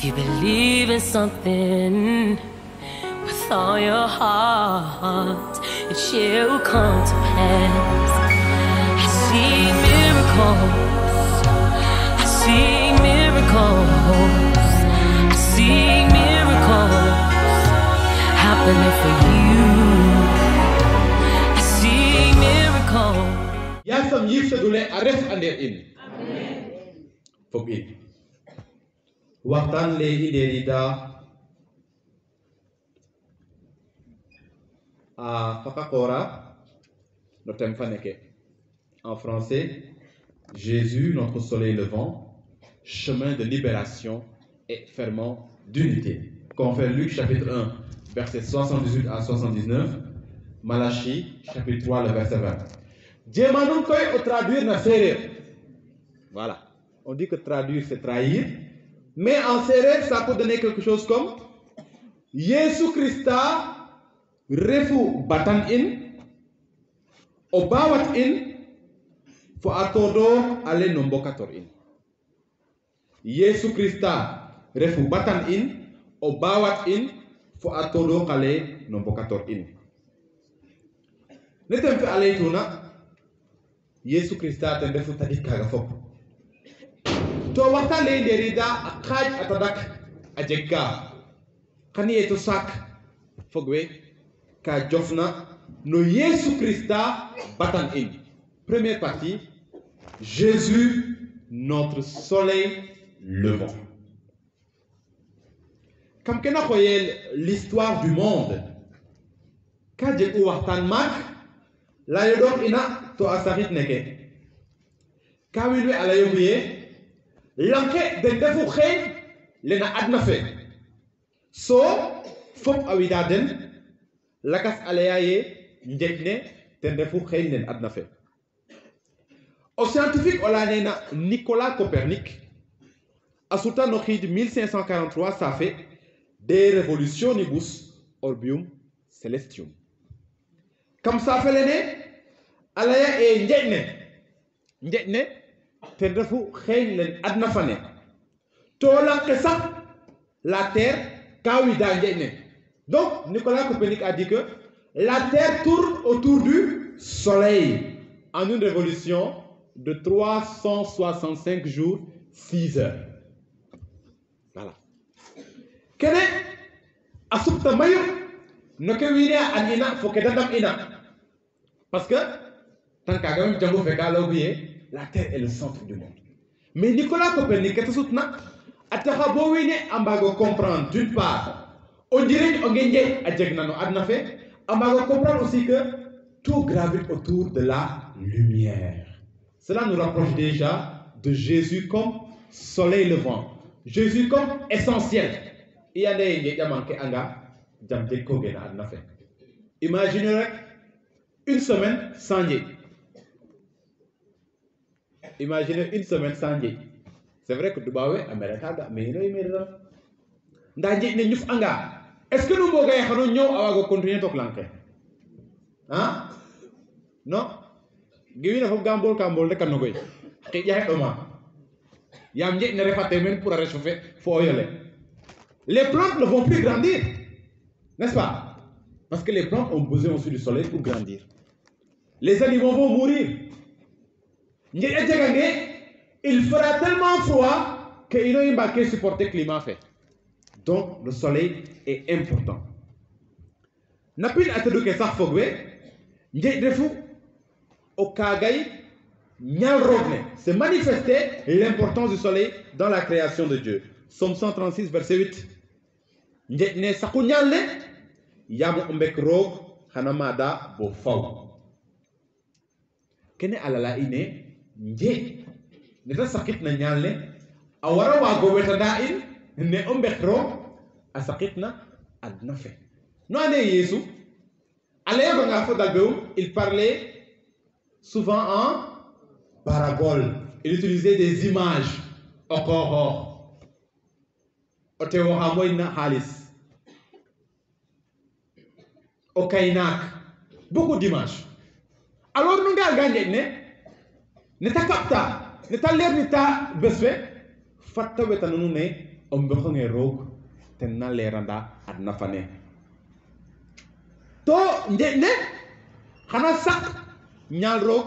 If you believe in something with all your heart, it shall come to pass. I see miracles, I see miracles, I see miracles happening for you. I see miracles. Yasam yifsadule aref ander in. Fog in. Waxtaan léegi derida a Fakakora, le thème faneke. En français, Jésus, notre soleil levant, chemin de libération et ferment d'unité. Comme fait Luc chapitre 1, versets 78 à 79, Malachie chapitre 3, le verset 20. Djemanun koy au traduire na séeréer. Voilà. On dit que traduire c'est trahir. Mais en séeréer, ça peut donner quelque chose comme Yesu Christa refu batan in, obawat in, fo atodo ale nombokator in. Yesu Christa refu batan in, obawat in, fo atodo ale nombokator in. Netem fe ale tuna, Yesu Christa ten refu tadik kaga fop. To waxtaan lay derida ak xaaj atadak a jegga xani eto sak fogwe ka jofna no Yesu Christa batan in. Première partie, Jésus, notre soleil levant. Kam kena xoyel l'histoire du monde ka jeg u waxtaan mak la yodok ina to asarit neke ka wilwe ala yobuye lanke den defu xeeñ lena adna fe so fop a wida den lakas aleya ye njej ne ten defu xeeñ len adna fe au scientifique ola nena Nicolas Copernic a suta no xiid 1543 ça fait de revolutionibus orbium celestium kam ça fait lene alaya e njej ne ten refu xeeñ len adna fane to lanke sax la terre ka wida njej ne. Donc Nicolas Copernic a dit que la terre tourne autour du soleil en une révolution de 365 jours 6 heures. Voilà. Kene asupta mayu no ke wine an ina fo ke dadam ina parce que tant ka gam jango fe ka lawbiye la terre est le centre du monde. Mais Nicolas Copernic est soutenu à Bowine ambago comprendre d'une part, on dirait qu'on gagne à Djegnano Adnafe, ambago comprendre aussi que tout gravite autour de la lumière. Cela nous rapproche déjà de Jésus comme soleil levant, Jésus comme essentiel. Il y a des gens qui ont imaginez une semaine sans Dieu. Imaginez une semaine sans Dieu. C'est vrai que Dubaï, Amérique, mais il y a des gens qui est-ce que nous pouvons continuer à lancer? Hein? Non? Giving a gambol cambol de canoë. Il y a un moment. Il y a un jet ne pour réchauffer. Les plantes ne vont plus grandir. N'est-ce pas? Parce que les plantes ont besoin aussi du soleil pour grandir. Les animaux vont mourir. Il fera tellement froid qu'il n'a pas pu supporter le climat fait. Donc le soleil est important. Napil ataduke sax fogwe njey defu au kagay ñal rogne c'est manifester l'importance du soleil dans la création de Dieu. Psaume 136 verset 8. Njey ne saxu ñal le yamu ombek rog xanamada bo faw. Kene alala ine nje neta sakit na ñalle a wara wago wetada in ne ombekro a sakit na adna fe no ane Yesu ale ba nga fo dalbew il parlait souvent en parabole, il utilisait des images encore otewo ha moyna halis o kaynak beaucoup d'images. Alors nous gagné ne ta capta ne ta leer ni ta besfe fatta weta nunu ne ombe roog ten na leranda adna fane to ne xana sak ñaal roog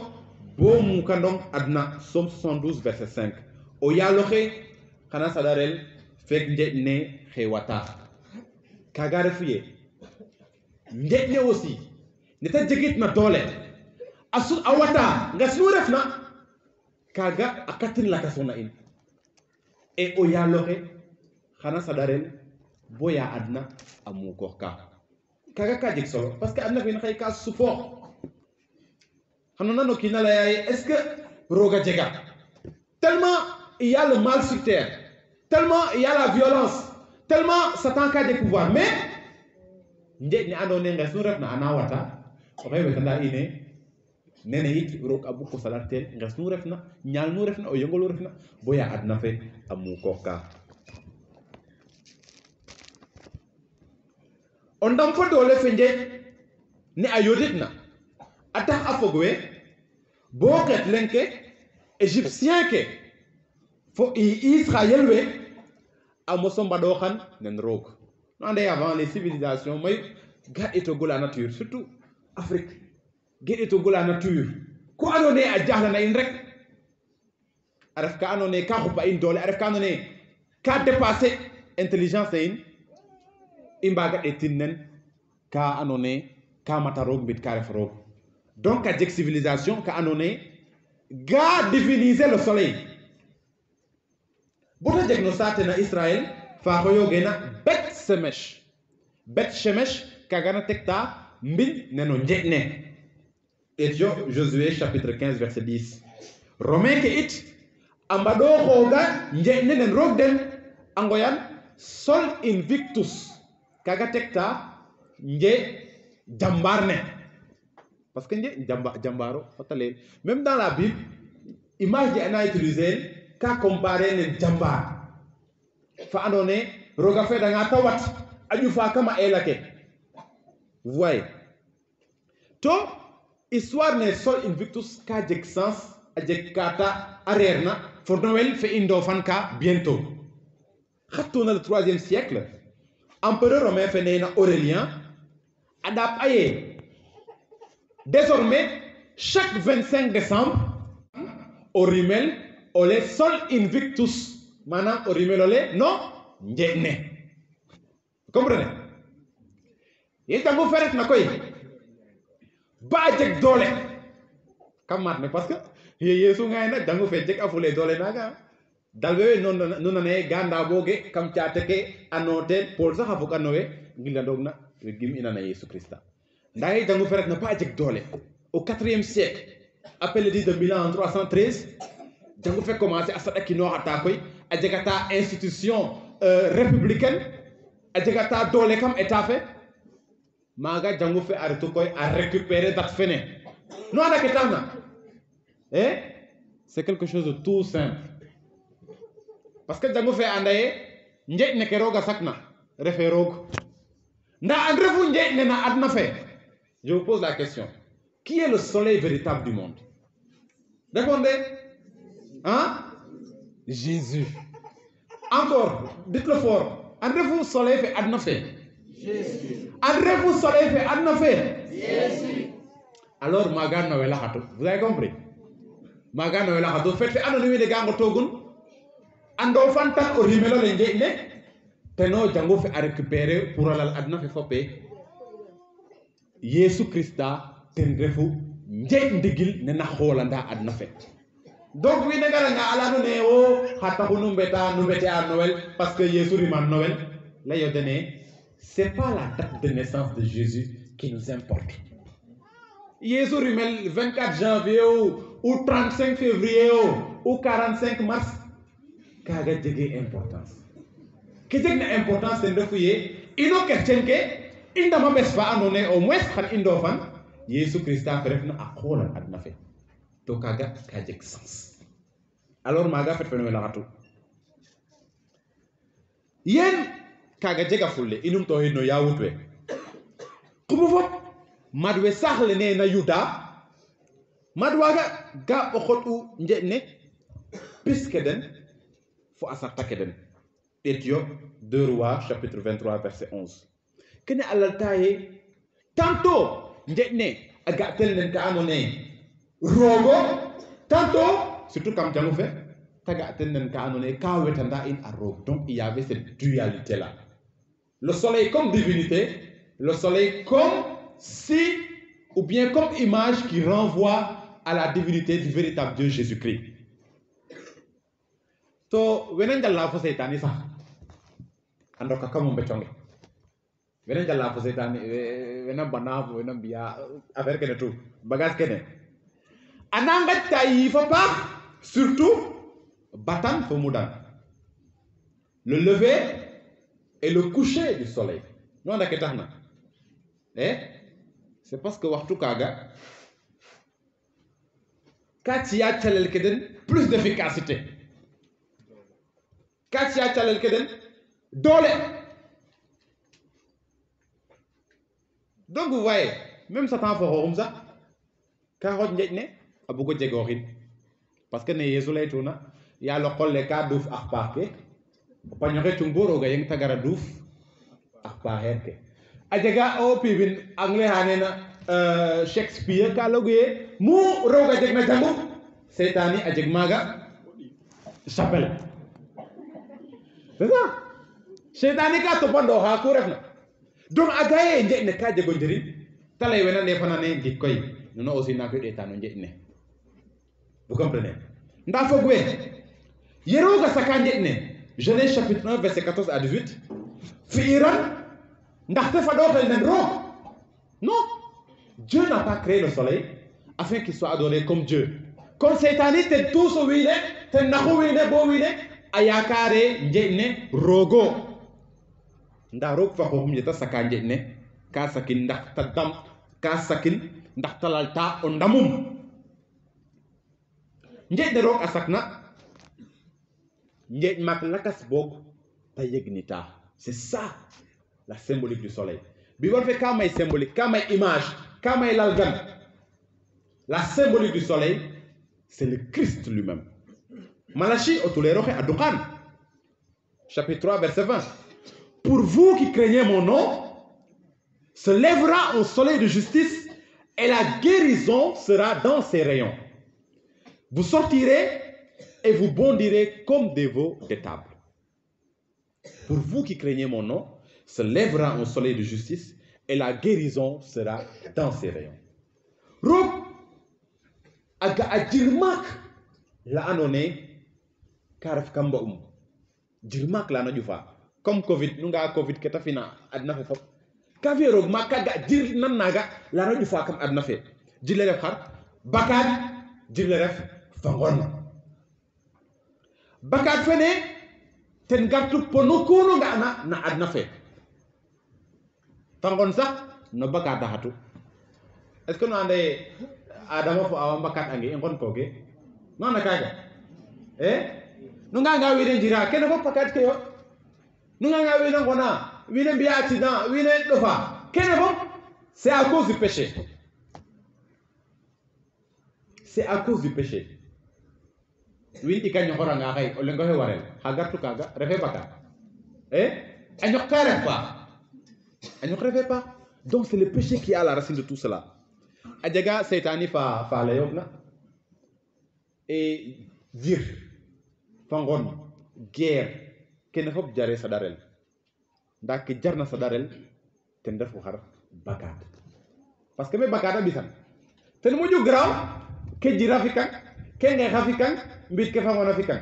bo mu kandong adna Somme 72 verset 5 o yaloxe xana sadarel fek ne xewata kaga refuye ne aussi neta jegit na dole asu awata nga sunu refna kaga akatin la kasona in e o yaloxe xana sadarel boya adna amu ko kaga ka jeg solo parce que adna fin xey ka sufor xana nano kina la yaay est-ce que roga jega tellement il y a le mal sur terre, tellement il y a la violence, tellement Satan a des pouvoirs, mais ni andone ngas nu refna anawata o xey wetanda ine nene it roog a bug ko salartel nges nu refna ñaal nu refna o yengolu refna boya adna fe a muukooka o ndam fo doole fe njeeƴ ne a yoditna a tax a fog we bo xeet leŋ ke égyptien ke fo Israël we a moso mbaɗoxan nen roog no ande avant les civilisations mayu ga etogo la nature surtout Afrique ga etogo la nature ko andone a jaxlana in rek a ref ka andone ka xupa in doole a ref ka andone ka dépasser intelligence in i mbaga ɗetin nen ka andone ka mata roog mbit ka ref roog donc a jeg civilisation ka andone ga diviniser le soleil bota jeg no saate na Israël fa xoyogena Bet Shemesh kagana tekta mbin neno njeƴ ne et Josué chapitre 15 verset 10 Romain ke it a mbaɗo xooga njeƴ ne nen roog den a ngoyan Sol Invictus kaga tekta nje jambar ne parce que nje jambaro fata leel même dans la Bible image je ana utiliser ka comparer ne jambar fa andone roga fe danga tawat aju fa kama elake vous voyez to histoire ne Sol Invictus ka jeg sens a jeg kata arerna for Noël fe indo fan ka bientôt xatuna le 3e siècle empereur romain fe nena Aurélien adap aye désormais chaque 25 décembre au rimel ole Sol Invictus manam o rimel ole no njeƴ ne comprenez ye tango feret na koy ba jeg doole kam mat ne parce que ye yesu ngay na dango fe jeg afule doole naga dalwe non nane ganda boge kam caate ke anote pol sax afuk anowe ngila dogna gim ina na Yesu Christa ndaye dango feret na ba jeg doole au 4e siècle appelé dit de Milan en 313 jango fait commencer à s'attaquer à koy a jegata institution républicaine a jegata dole kam état fait maga jango fait arrêter koy à récupérer date fene no anda ke taxna c'est quelque chose de tout simple parce que jango fait andaye njeƴ ne ke roga sakna refe roog nda an refu njeƴ ne na adna fe je vous pose la question qui est le soleil véritable du monde? Répondez. Hein? Jésus. Encore, dites-le fort. Andrez-vous soleil fait adna fait? Jésus. Andrez-vous soleil fait adna fait? Jésus. Alors, maga noël la vous avez compris? Maga noël la faites anonyme de gango togun. Ando fantak o rimelo le njeƴ ne teno jango fait à récupérer pour alal adna fait fopé. Yesu Christa ten refu njeƴ ndigil ne na xoolanda adna fe donc wiin we ngaranga a leya nuune wo xa taxu nu mbete a Noël parce que Yesu riman Noël layo dene c'est pas la date de naissance de Jésus qui nous importe Yesu rimel 24 janvier ou 35 février ou 45 mars kaga jege importance ke jeg na importance ten refu ye ino chrétien ke i ndama bes fa andoona ye au moins xan i ndofan Yesu Christa fe refna a xoolal adna fe to kaga ka jeg sens alors maga fet fene laxatu yen kaga jega fulle inum to no yawut we xumu fop mad we saxle ne na Yuda mad waga ga o xotu njeƴ ne pis ke den fo a sarta ke den Éthiopie, 2 Rois, chapitre 23, verset 11. Que ne alaltaye, tantôt, njene, agatel nenta anone, rogo, tantôt, surtout comme tu fait, tagatel nenta anone, kawetanda in arog. Donc il y avait cette dualité-là. Le soleil comme divinité, le soleil comme si, ou bien comme image qui renvoie à la divinité du véritable Dieu Jésus-Christ. To wenen jalla fo seytani sax ando ka kamum be chonge wenen jalla fo seytani wena bana fo wena biya affaire kene tout bagage kene ananga tayi fa pa surtout batan fo mudan le lever et le coucher du soleil non ndake taxna c'est parce que waxtu kaga katia chalel keden plus d'efficacité katia chalel keden dole. Donc vous voyez, même Satan fait comme ça, car on dit a beaucoup de gorin, parce que ne yesulay tuna, il y a le col les cas douf akparke, pas n'aurait tumboro gayeng tagara douf akparke. Adega o pibin anglais hanena Shakespeare kalogue mu roga jegna jangu, setani ajegmaga chapelle. C'est ça. Setani ka topando ha ko refna. Donc agaye nje ne ka jego njeri talay wena ne fana ne di koy non aussi na ko etano nje ne. Vous comprenez? Nda fogwe. Yero ga sakanje ne. Genèse chapitre 1 verset 14 à 18. Fi Iran ndaxte fa dotal nen ro. Non. Dieu n'a pas créé le soleil afin qu'il soit adoré comme Dieu. Comme Setani te tout so wine te naxu wine bo wine ayakare njene rogo nda rog fa xom yeta saka njene ka sakin ndax ta dam ka sakin ndax talalta o ndamum njene rog asakna njen mak lakas bog ta yegnita. C'est ça la symbolique du soleil. Bi war fe ka may symbolique, ka may image, ka may lalgan. La symbolique du soleil, c'est le Christ lui-même. Malachi otuleroche adukan. Chapitre 3 verset 20. Pour vous qui craignez mon nom, se lèvera un soleil de justice et la guérison sera dans ses rayons. Vous sortirez et vous bondirez comme des veaux d'étable. Pour vous qui craignez mon nom, se lèvera un soleil de justice et la guérison sera dans ses rayons. Rok aga ajirmak la anone karaf kamba jirmak la na jufa comme covid nunga covid keta fina adna fe fop ka fi rog makka ga jir nan naga la na jufa kam adna fe jille ref xar bakad jille ref fangon bakad fene ten gartu pono kono nga na adna fe fangon sax no bakad hatu. Est-ce que nous ande adama fo awam bakad angi ngon koge non na kaga nunga nga wine jira kene fo pakat ke yo nunga nga wine ngona wine bi accident wine dofa kene fo c'est à cause du péché. C'est à cause du péché. Wine ikanyo horanga kay o lengo he warel hagartu kaga refe bakat anyok kare pas anyok refe pas. Donc c'est le péché qui est à la racine de tout cela. Adjaga Setani fa la yogna et dire fangon guerre ken fop jare sadarel ndak jarna sadarel ten def xar bakat parce que me bakata bisan ten moju graw ke jira fikan ke nge xafikan mbit ke fangon afikan.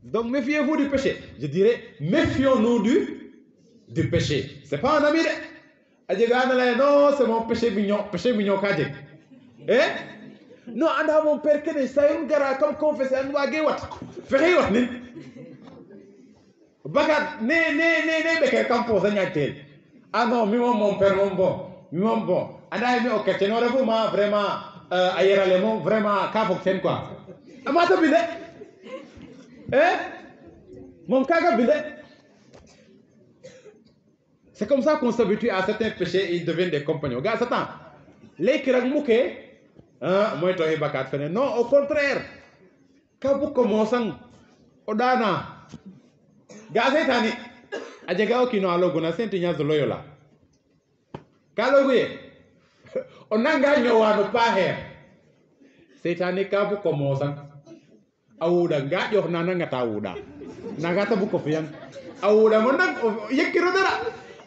Donc méfiez-vous du péché. Je dirais méfions-nous du péché. C'est pas un ami de non, c'est mon péché mignon kaje. Non, anda mon père que ne sayun gara comme confessé an wage wat. Fexey wat nin. Bagat ne beke campo sa ñatel. Ah non, mi mon père mon bon. Mi mon bon. Anda mi ok, no refu ma vraiment ayerale mon vraiment ka fok sen quoi. Amata binde. Mon kaga binde. C'est comme ça qu'on s'habitue à certains péchés et ils deviennent des compagnons. Regarde, Satan. Les kiragmouké, moi, je suis bakat. Non, au contraire. Quand vous commencez, Odana, ga setani a jega o kino alo gona Saint Ignace de Loyola ka loguye o nanga ñowano paxeer setani ka bu ko mosan a wuɗa nga ƴox na nangata wuɗa naga ta bu ko fiyan a wuɗa mo nag yekkiro dara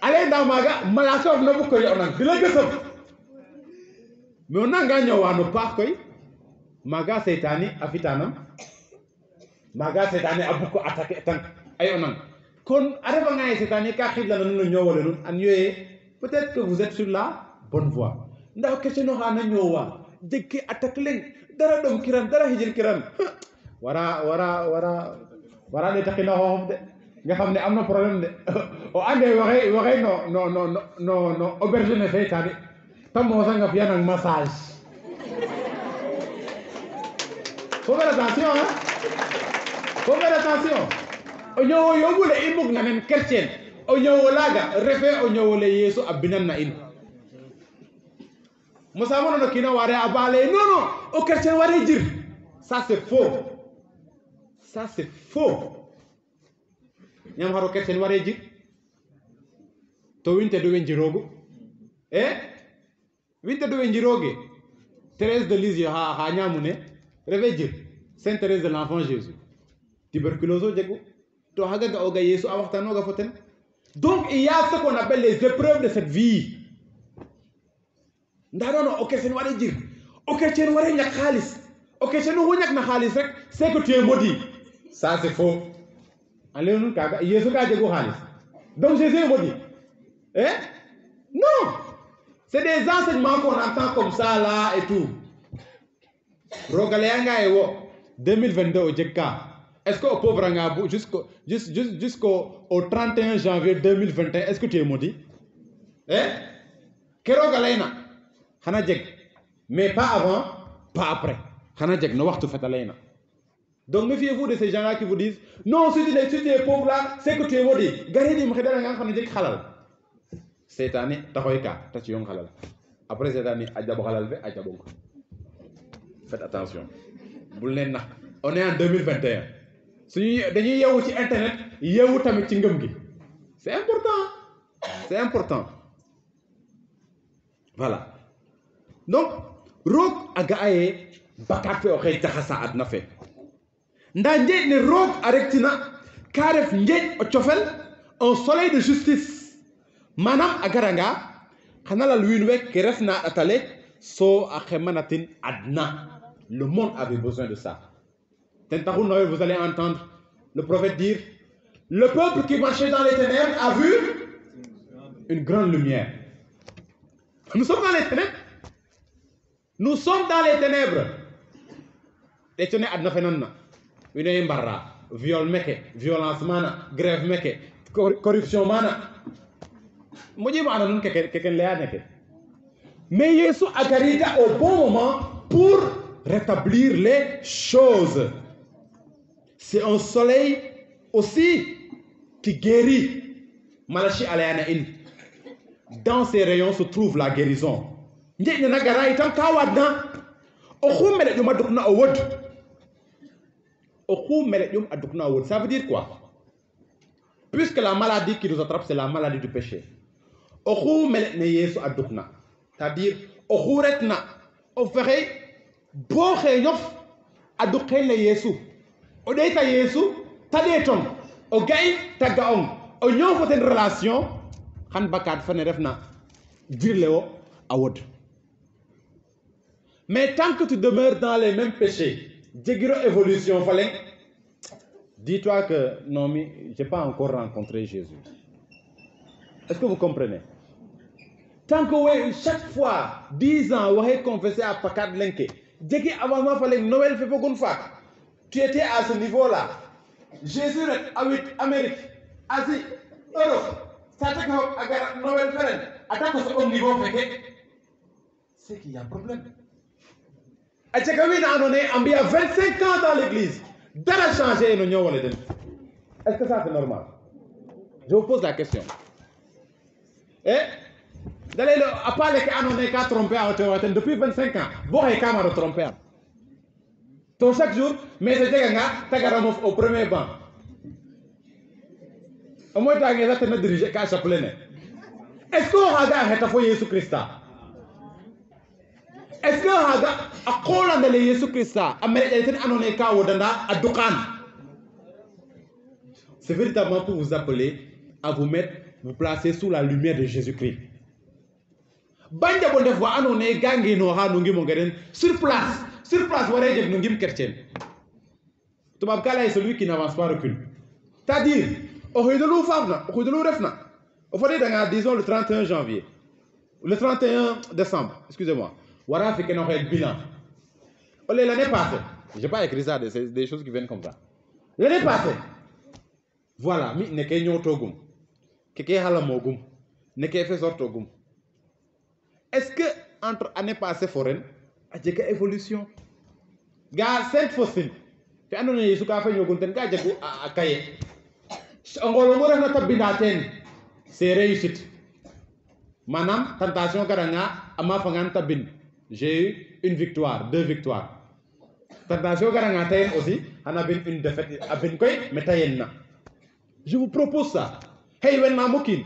ale nda maga malaka of na bu ko yonan dila gësam mais o nanga ñowano paax koy maga setani a fitanam maga setani a bu ko attaquer tan ay onan kon a refa nga ye setani ka xidlana nuun no ñowole nuun an yoye peut-être que vous êtes sur la bonne voie ndax question xana ñowa jeg ke attaque leng dara dom kiran dara hijil kiran wara ne takina xoxof de nga xam ne am na problème de o ande waxe no auberge ne seytane ta moosa nga fiya nang massage faut faire attention o ñowo yobule i mbug na nen chrétien o ñowo laga refe o ñowole Yesu a binan na in mosamono no kina ware a baale non o chrétien ware jir ça c'est faux ñam xaro chrétien ware jir to winte do wen jirogu winte do wen jiroge Thérèse de Lisieux ha ñamune refe jir Sainte Thérèse de l'Enfant Jésus tuberculose jegu to haga ga oga Yesu a waxtanoga fo ten donc il y a ce qu'on appelle les épreuves de cette vie nda non o chrétien ware jir o chrétien ware ñak xaalis o chrétien wu ñak na xaalis rek c'est que tu es maudit ça c'est faux ale nun kaga Yesu ka jegu xaalis donc Jésus est maudit non c'est des enseignements qu'on entend comme ça là et tout rogale nga e wo 2022 o jekka est-ce que au pauvre nga jusqu'au 31 janvier 2021 est-ce que tu es maudit kero galayna xana jeg mais pas avant pas après xana jeg no waxtu fetalayna donc méfiez-vous de ces gens-là qui vous disent non si tu es pauvre là c'est que tu es maudit gari di xedala nga xana jeg xalal setani taxoy ka ta ci yon xalal après setani ajabo xalal be ajabo ko faites attention bul len nak on est en 2021 suñu dañuy yewu ci internet yewu tamit ci ngëm gi c'est important voilà donc roog a ga'aye bakat fe oxe jaxasa adna fe nda njeeƴ ne roog a rektina ka ref njeeƴ o cofel un soleil de justice manam a garanga xana lal wiin we ke refna a ɗatale so a xemanatin adna le monde avait besoin de ça ten taxu Noël vous allez entendre le prophète dire le peuple qui marchait dans les ténèbres a vu une grande lumière. Nous sommes dans les ténèbres te cone adna fe nan na wino ye mbarra viol meke violence mana grève meke corruption mana moƴimo ana nun keken leya neke mais Yesu a garida au bon moment pour rétablir les choses. C'est un soleil aussi qui guérit. Malachi alayana in. Dans ses rayons se trouve la guérison. Ça veut dire quoi? Puisque la maladie qui nous attrape, c'est la maladie du péché. C'est-à-dire, bo xeñof adu xel Yesu o deyta Yesu tadeton o gay tagaong o ñofo ten relation xan bakat fane refna dirleo a wod mais tant que tu demeures dans les mêmes péchés jegiro évolution falen dis-toi que non mais j'ai pas encore rencontré Jésus. Est-ce que vous comprenez? Tant que chaque fois 10 ans vous avez confessé à pakat lenke dès qu'avant ma fallait Noël fait beaucoup de fois. Tu étais à ce niveau-là. Jésus est avec Amérique, Asie, Europe. Ça te fait Noël fait. Attends que ce niveau fait. C'est qu'il y a un problème. À chaque fois, on a 25 ans dans l'église. Dara changer nos nions. Est-ce que ça c'est normal? Je vous pose la question. D'aller à parler qu'on est qu'à tromper à hauteur depuis 25 ans. Bon, il y a qu'à me tromper. Donc chaque jour, mais c'est que tu as au premier banc. o moy ta ngeza tena diriger ka chapelet est-ce que haga heta fo Yesu Christa est-ce que haga aqola ndale Yesu Christa amere ten anone ka wodanda adukan c'est véritablement pour vous appeler à vous mettre vous placer sous la lumière de Jésus-Christ banja bonde fois anone gangi no ha no ngimo ngaren sur place waré def no ngim chrétien tubab kala est celui qui n'avance pas recule c'est-à-dire au hedelu fafna au hedelu refna au fodé da disons le 31 janvier le 31 décembre excusez-moi wara fi keno xel bilan l'année passée j'ai pas écrit ça des choses qui viennent comme ça l'année passée voilà mi ne kay ñotogum keke hala mogum ne kay fe sortogum est-ce que entre année passée foraine a jega évolution ga Sainte Faustine te andona Yesu ka fa ñogun ten ka jegu a kaye ngolo mo rek na tabinda ten c'est réussite manam tentation garanga ama fangan tabin j'ai eu une victoire 2 victoires tentation garanga ten aussi ana bin une défaite abin koy metayenna je vous propose ça hey wen mamokin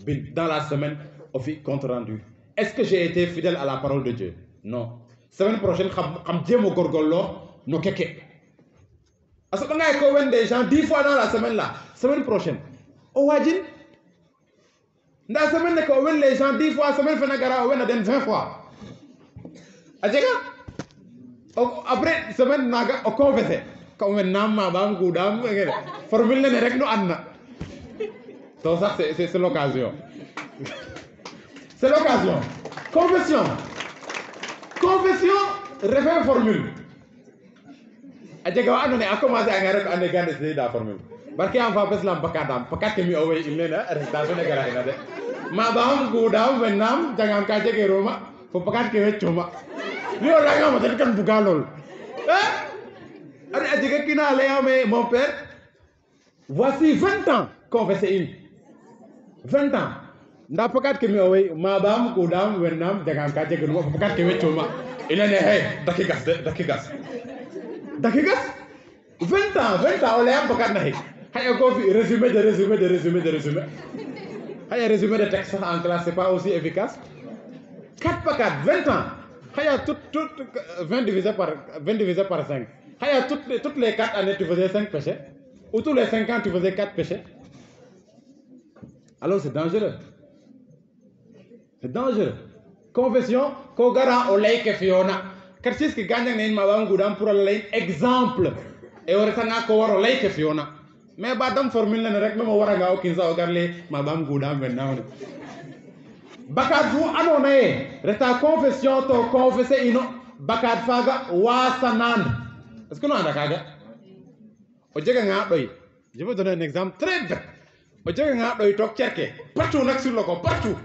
bin dans la semaine au fi compte rendu est-ce que j'ai été fidèle à la parole de Dieu non semaine prochaine xam djemo gorgollo no keke aso bangay ko wen des gens 10 fois dans la semaine là semaine prochaine o wajin nda semaine ne ko wen les gens 10 fois semaine fena gara wen den 20 fois ajega après semaine naga o confessé ko wen namma bam gudam ngere formule ne rek no anna to ça c'est l'occasion c'est l'occasion confession refait formule ajega wa andone a commencé a ngara ko ande gande c'est da formule barke am fa beslam bakadam pakate mi owe ilena arrestation ne gara ina de ma bam gudam wenam jangan ka jege roma fo pakat ke weccuma ni o langa mo tan kan bugalol ari ajega kina le ame mon père voici 20 ans confessé une 20 ans nda pakat ke mi owe ma bam gudam wenam jangan ka jege roma fo pakat ke weccuma ilene hey dakigas 20 ans on l'a pas gagné. Il y a un résumé de il y a résumé de texte en classe, c'est pas aussi efficace. 4 par 4, 20 ans. Il y a 20 divisé par 5. Il y a toutes les 4 années tu faisais 5 péchés. Ou tous les 5 ans tu faisais 4 péchés. Alors c'est dangereux. C'est dangereux. Confession, Kogara Oleike Fiona. Karsis ki gagne ne ma bam gudam pour lay exemple e wara nga ko waro lay ke fiona mais ba dam formule ne rek mo wara nga o kinza o garle ma bam gudam ben nawne bakat fu anona e reta confession to confesser ino bakat faga wasanan est-ce que no anda kaga o jega nga doy je vais donner un exemple très bête o jega nga doy tok cerke partout nak sur le ko partout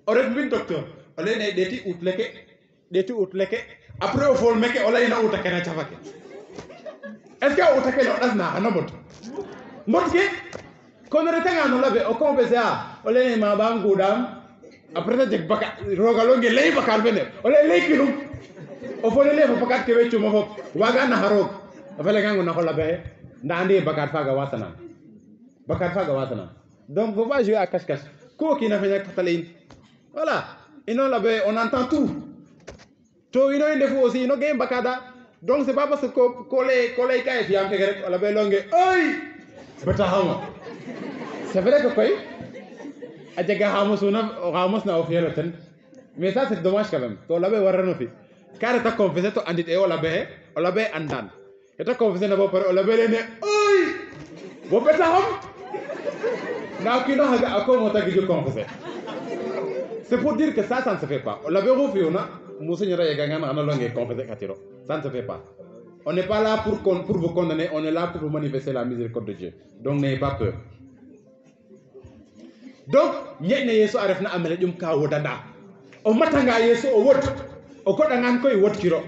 o rek bin docteur o lay ne deti utleke après au fol meke olay na utake na chafake est-ce que utake no dasna ana mot ke kon retanga no labe o confessé olay ma bam gudam après ta jek baka rogalo nge lay bakal bene olay lay kilum o fol le fo pakat ke weccu mo fop waga na harok afale gangu na ko labe nda andi bakat faga wasana donc faut pas jouer à cache-cache ko ki na fanya katalein voilà et non labe on entend tout. To ino inde fu aussi ino game bakada donc c'est pas parce que kolé kay fi am tege rek wala be longue oy bata hama c'est vrai que koy adega hamos na ofiyelo ten mais ça c'est dommage quand même to labe warano fi kare ta confesser to andit e wala be andan et ta confesser na bo pare wala be ne oy bo bata ham na kino haga akomo tagi ju confesser c'est pour dire que ça ne se fait pas wala be ro fi ona Monseigneur Yagangana Analongue confessé Katiro. Ça ne se fait pas. On n'est pas là pour vous condamner, on est là pour vous manifester la miséricorde de Dieu. Donc n'ayez pas peur. Donc, Yéne Yesu Arefna Amele Yum Ka Wodada. O Matanga Yesu O Wot. O Kodangan Koy Wot Kiro.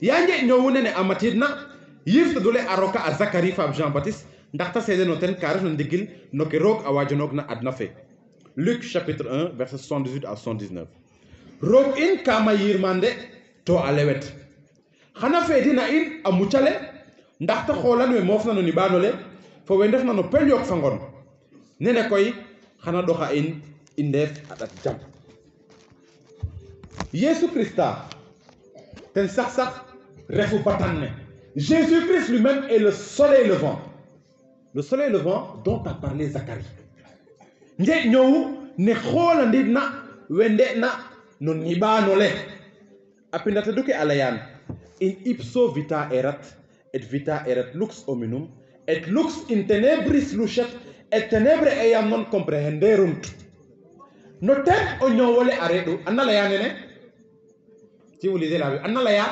Yanje Nyowune Amatidna, Yif Dole Aroka à Zacharie Fab Jean-Baptiste, Ndakta Sede Noten Karif Ndigil, Nokerok Awajonok na Adnafe. Luc chapitre 1, verset 78 à 79. Rob in kama yirmande to alewet xana fedina in a muccale ndaxte xolan we moofna no ni banole fo we ndefna no pel yok fa ngon nene koy xana doxa in indef adat jam Jésus Christa ten sax refu batan ne Jésus Christ lui-même est le soleil levant. Le soleil levant dont a parlé Zacharie. Nje ñow ne xolandi na wende na no nibano le apindata duke alayan in ipso vita erat et vita erat lux hominum et lux in tenebris lucet et tenebre eam non comprehenderunt. No ten o ñowole aredu anala ya nene si vous lisez la Bible anala ya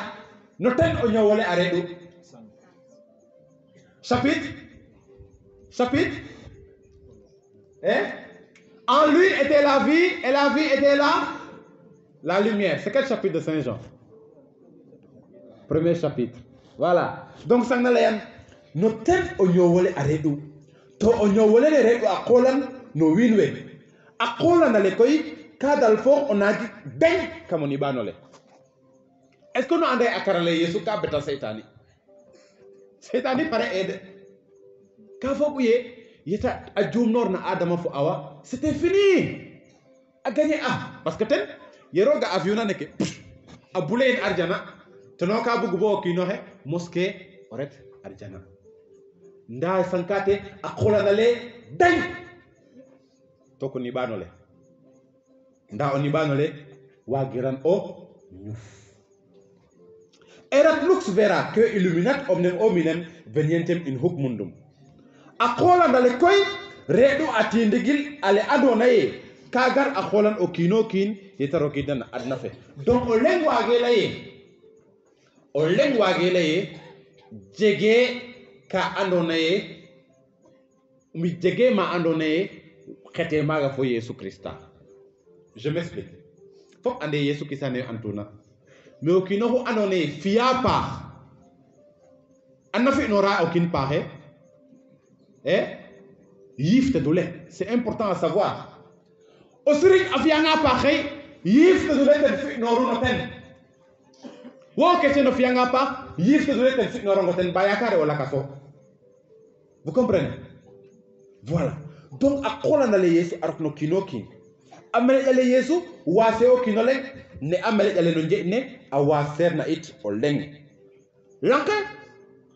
no ten o ñowole aredu chapitre en lui était la vie et la vie était la lumière. C'est quel chapitre de Saint Jean? Premier chapitre. Voilà. Donc sang na layan no ten o ñowole aredu to o ñowole le redu akolan no winwe akolan na le koy kadal fo onaji ben kamoni banole. Est-ce que nous andé akarale Yesu ka beta Seytani pare aide ka fo buye yeta a joom nor na Adama fo Awa c'était fini a gagné parce que ten yeroga avion na neke a buleen arjana teno ka bugu bo kino he mosquée oret arjana nda sankate a kholanale dañ to ko ni banole nda oni banole wagiran o ñuf erat lux vera que illuminat omnem hominem venientem in hoc mundum a kholanale koy redu atindigil ale adonaye kagar a kholan o kino kin yetaro kidan adna fe donc o leng wage laye jege ka andonaye mi jege ma andonaye khete maga fo Yesu Christa. Je m'explique. Fop ande Yesu Christa ne antuna mais o kino ho andonaye fiya pa anna fi nora o kin paxe yifte dule. C'est important à savoir. O sëriñ a fiyanga paxe yifte dule ten fi noru no ten wo kese no fiyanga pax yifte dule ten fi norongo ten ba yakare o lakaso. Vous comprenez? Voilà. Donc a xolanale Yesu arok no kino kin amele jale Yesu wase o kino leng ne amele jale no nje ne a waser na it o leng lanke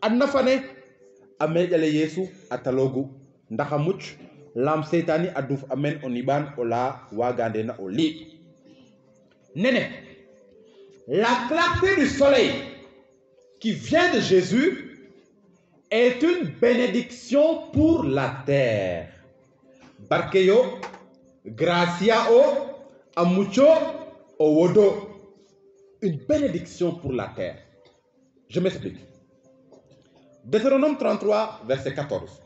adna fane amele jale Yesu atalogu ndaxa mucc lam Seytani aduf amen oniban ola wagande na oli nene la clarté du soleil qui vient de Jésus est une bénédiction pour la terre. Barkeyo, gracia o, amucho o wodo. Une bénédiction pour la terre. Je m'explique. Deutéronome 33, verset 14.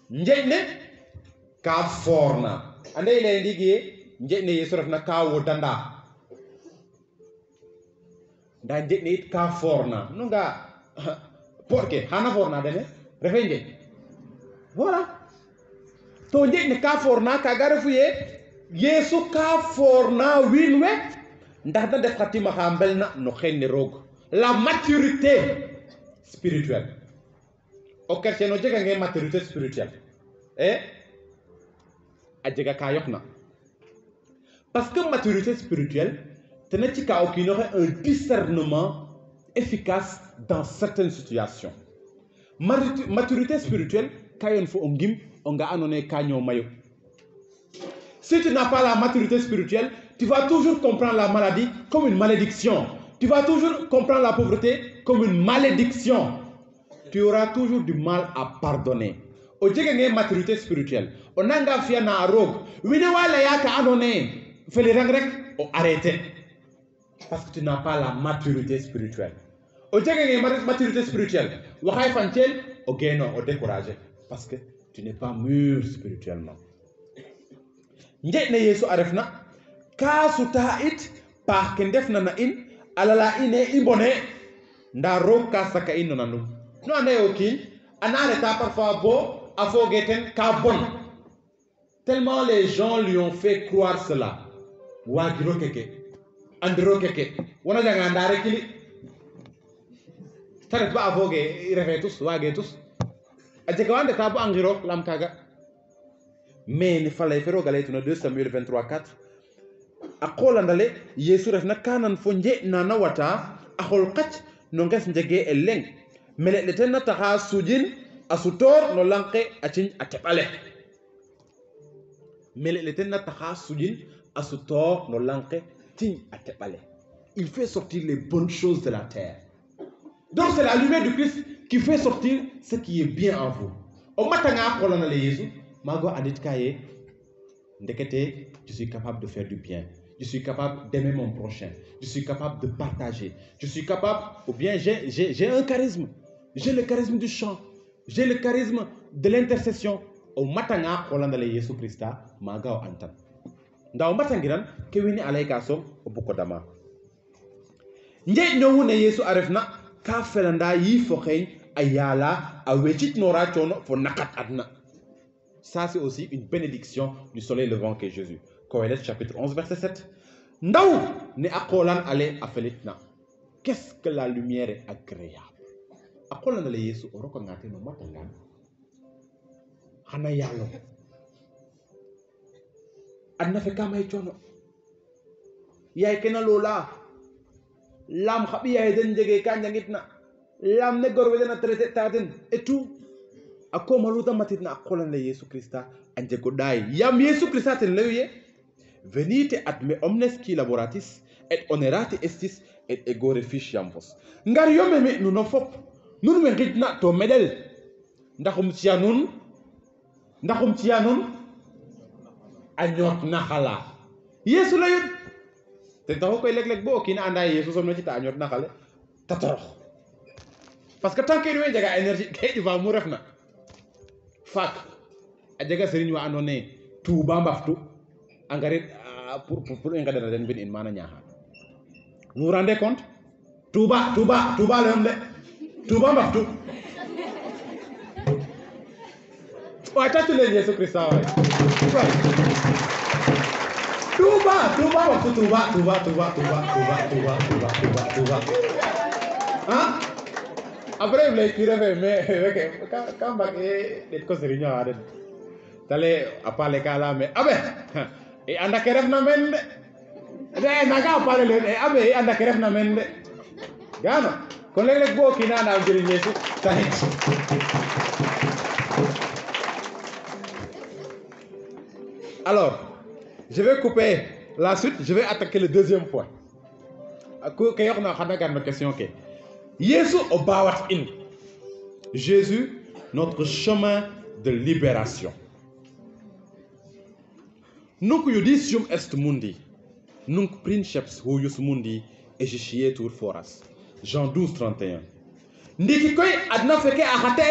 Njene ka forna. Ande il est indiqué, njene yesuraf na ka wodanda. Nda njene it ka forna. Nunga porque hana forna dene refenge. Voilà. To njene ka forna ka garafuye Yesu ka forna winwe ndax da def khatima xambel na no xenne rog. La maturité spirituelle. O chrétien no jega nge maturité spirituelle. A jega ka yokna. Parce que maturité spirituelle tena ci ka okino un discernement efficace dans certaines situations. Maturité spirituelle kayon fo ongim onga anone kanyo mayo. Si tu n'as pas la maturité spirituelle, tu vas toujours comprendre la maladie comme une malédiction. Tu vas toujours comprendre la pauvreté comme une malédiction. Tu auras toujours du mal à pardonner. O jege maturité spirituelle. On anga fia na rog. Wine wala yaka anone feli rang rek o arrêter. Parce que tu n'as pas la maturité spirituelle. O jege maturité spirituelle. Waxay fantiel o geno o décourager parce que tu n'es pas mûr spirituellement. Njene Yesu arefna ka suta it pa ken defna na in alala ine imbone nda rog ka saka in nanu. No ande okin anare ta parfois bo afogeten ka bon. Tellement les gens lui ont fait croire cela. Wagiro keke andro keke wana janga ndare kili taret ba avoge refetus wagetus ajega wande ka bo angiro lam kaga mais ni falay fero galaytuna 2 Samuel 23:4 akola ndale yesu refna kanan fo nje nana wata akol qach no nges njege eleng mele letenna taha sujin asutor no lanke achin atepale mele letenna taha sujin asutor no lanke tin atepale. Il fait sortir les bonnes choses de la terre. Donc c'est la lumière du Christ qui fait sortir ce qui est bien en vous. Au matin akola na le yesu mago adit kaye ndekete je suis capable de faire du bien. Je suis capable d'aimer mon prochain. Je suis capable de partager. Je suis capable, ou bien j'ai un charisme. J'ai le charisme du chant. J'ai le charisme de l'intercession. Au matanga, Holanda le Yesu Christa, magao antan. Nda au matangiran, kewini alaika som, obuko dama. Nje nyohu ne Yesu arefna, ka felanda yi fokhein, ayala, awechit nora chono, fo nakat adna. Ça, c'est aussi une bénédiction du soleil levant qu'est Jésus. Coëlette chapitre 11 verset 7. Ndaw ne akolan ale afelitna. Qu'est-ce que la lumière est agréable. Akolan ale Yesu oroko ngate no matangan. Hana yalo. Adna fe kama chono. Yaay kena lola. Lam khabi yaay den jege kanjangitna. Lam ne gorwe dana traité taden et tout. Akoma luta matitna akolan le Yesu Christa anje ko dai. Yam Yesu Christa ten lewye. Venite ad me omnes qui laboratis et onerati estis et ego reficiam vos. Ngar yome me nuno fop. Nun me ritna to medel. Ndaxum tianun anyot nakhala. Yesu la yut. Te taxo koy leg bo kina anda Yesu somno ci ta anyot nakhale ta torox. Parce que tant que ñu jaga énergie kay va mu refna. Fak a jaga serigne wa andone Touba mbaftu engrais pour engader den bin in mana nyaha. Vous vous rendez compte? Touba le homme de Touba mbaftu. Ouais, t'as tous les Jésus Christ ouais. Touba mbaftu Touba. Hein? Après vous l'écrivez mais quand des causes réunion à den. Tale apale kala me abe e anda keref na men de naga apale le abe e anda keref na men de gano kon leg bo kina na jeri Yesu tahit. Alors je vais couper la suite, je vais attaquer le deuxième point ko yox na xana gan question ke Yesu o bawat in Jésus notre chemin de libération. Nunc judicium est mundi, nunc princeps huius mundi egiscietur foras. Jean 12:31. Ndiki koy adna feke akate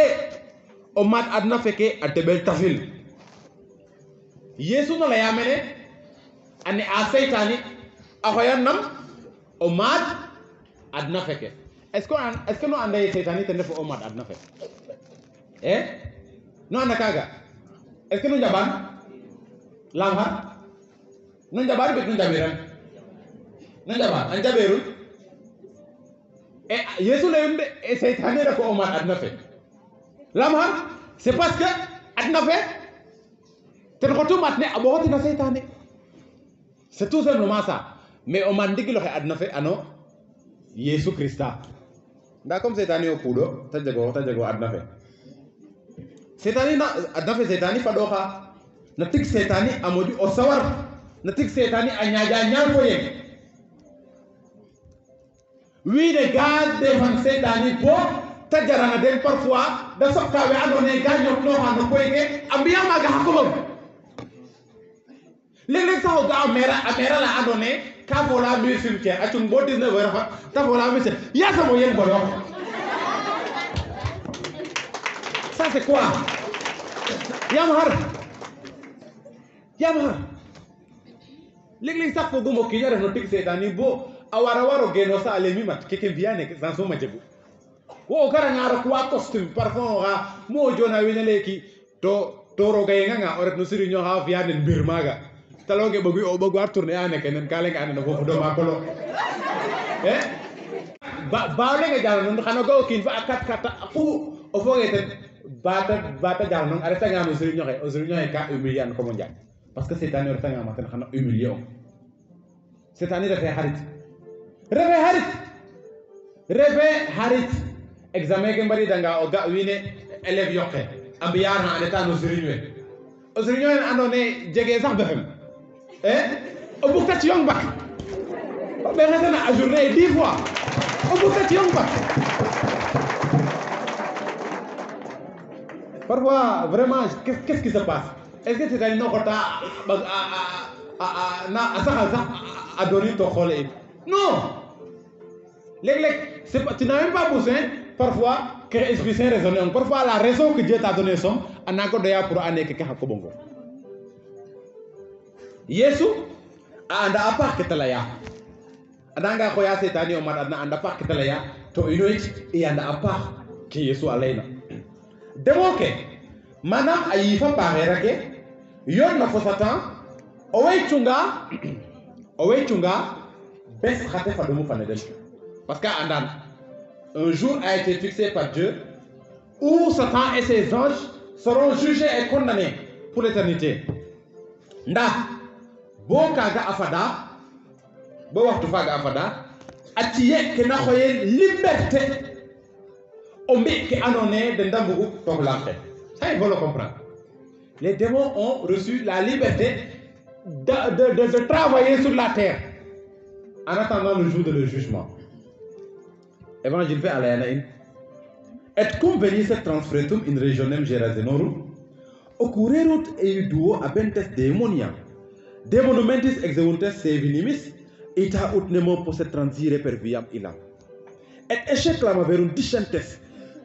o mat adna feke atebel tafil. Yesu no la yamene ani a seytani ahoyanam o mat adna feke. Est-ce que no anda seytani te ndefo o mat adna feke? No anda kaga. Est-ce que no jaban? Lamha non jabar bet non jabiran non jabar an jaberul e Yesu lewinde e seytane rako o mat adna fe lamha c'est parce que adna fe ten xotu mat ne abo xotina seytane c'est tout simplement ça mais o mat ndigilo xe adna fe ano Yesu Christa nda comme seytane o pudo ta jego adna fe seytane na adna fe seytane fadoxa natik setani amoju o sawar natik setani anyaja nyako yen wi de gaz de fan setani bo tajarana den parfois da sokka we andone gañok no han ko yeke ambiya maga hakolom leg sa o ga amera la andone ka vola mi cimetière atun bo 19 heures fa ta vola mi ya samo yen bolo ça c'est quoi Yamhar leg sax fo gomo ki yara no tig setani bo awara waro geno sa ale mi mat keke biane ke sanso majebu wo kara ngaro kwa costume parfum ha mo jona wineleki to ro gayenga oret no siri nyo ha biane mbir maga taloge bogu tourner ane kenen kale nga ane no fofu do makolo ba le ga jalo no xana go kin fa kat kata ku o fogeten bata jall non arrêta nga no sëriñ ñoxe ka humilier an ko mondial parce que cette année reta nga maten xana humilier on cette année refe harit examen ke mbari danga o ga wiine élève yoqe ambiyar na andeta no sëriñ we o sëriñ we andone jege sax befem o bukta ci yong bak o be xetana a journée 10 fois o bukta ci yong bak parfois vraiment qu'est-ce qui se passe est-ce que c'est no xota na sax a doni to xole in non c'est pas, tu n'as même pas besoin parfois que l'Esprit Saint résonne. Parfois la raison que Dieu t'a donné son anako doya pour ane ke ka ko bongo. Yesu anda apa ketalaya. Adanga ko ya setani o mat anda apa ketalaya to inoit e anda apa ke Yesu alaina. Demoke manam ayifa parera ke yon na fo satan o way chunga bes khate fa do mu fanedel. Parce qu'un jour a été fixé par Dieu où Satan et ses anges seront jugés et condamnés pour l'éternité. Nda bo kaga afada bo waxtu faga afada atiye ke na xoyen liberté ombe ke anone de ndambugu toglanté. Ça il faut le comprendre. Les démons ont reçu la liberté de travailler sur la terre en attendant le jour de le jugement. Évangile fait à la in. Et cum venisse transfretum in regionem Gerazenorum, occurrerut eiduo abentes demonia, demonumentis exeuntes sevinimis, ita ut nemo posse transire per viam illam. Et ecce clamaverum discentes,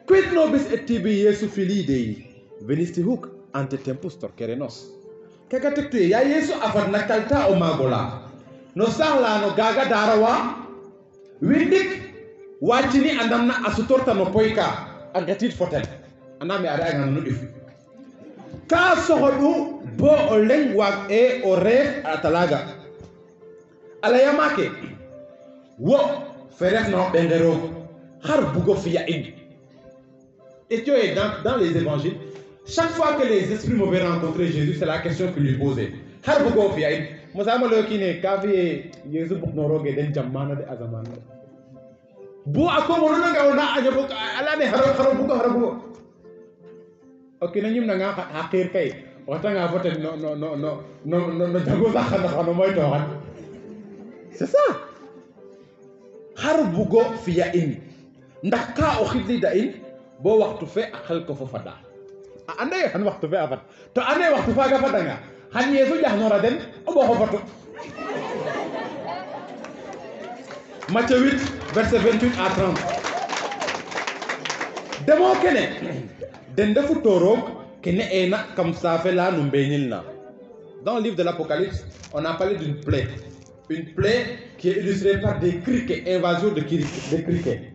quid nobis et tibi Iesu filii Dei, venisti huc ante tempus torquerenos. Kakatektu ya Yesu afad nakalta o magola, no sahla no gaga darawa, windik, watini andamna asutorta no poika angatit fotel andame ada ngam no difu ka sohodu bo o leng wag e o ref atalaga ala yamake wo feref no bendero har bugo fiya indi. Et tu es dans les évangiles, chaque fois que les esprits mauvais rencontraient Jésus, c'est la question qu'ils lui posaient. Har bugo fiya indi musama lo kine kafi Yesu buknoroge den jamana de azamana bu ako wona nga wona anya bu ala ne haro ok na ñim na nga xaqir kay wata nga voté no jago sax na moy toxat c'est ça har bugo fiya in ndax ka o xidli da in bo waxtu fe xel ko fofa da ande han waxtu fe afat to ande waxtu fa ga fata nga han Yesu jax nora den o bo xofatu Matthieu 8, verset 28 à 30. Demo kene, dendefu torok kene ena comme ça fait là nous bénilna. Dans le livre de l'Apocalypse, on a parlé d'une plaie. Une plaie qui est illustrée par des criquets, invasion de criquets.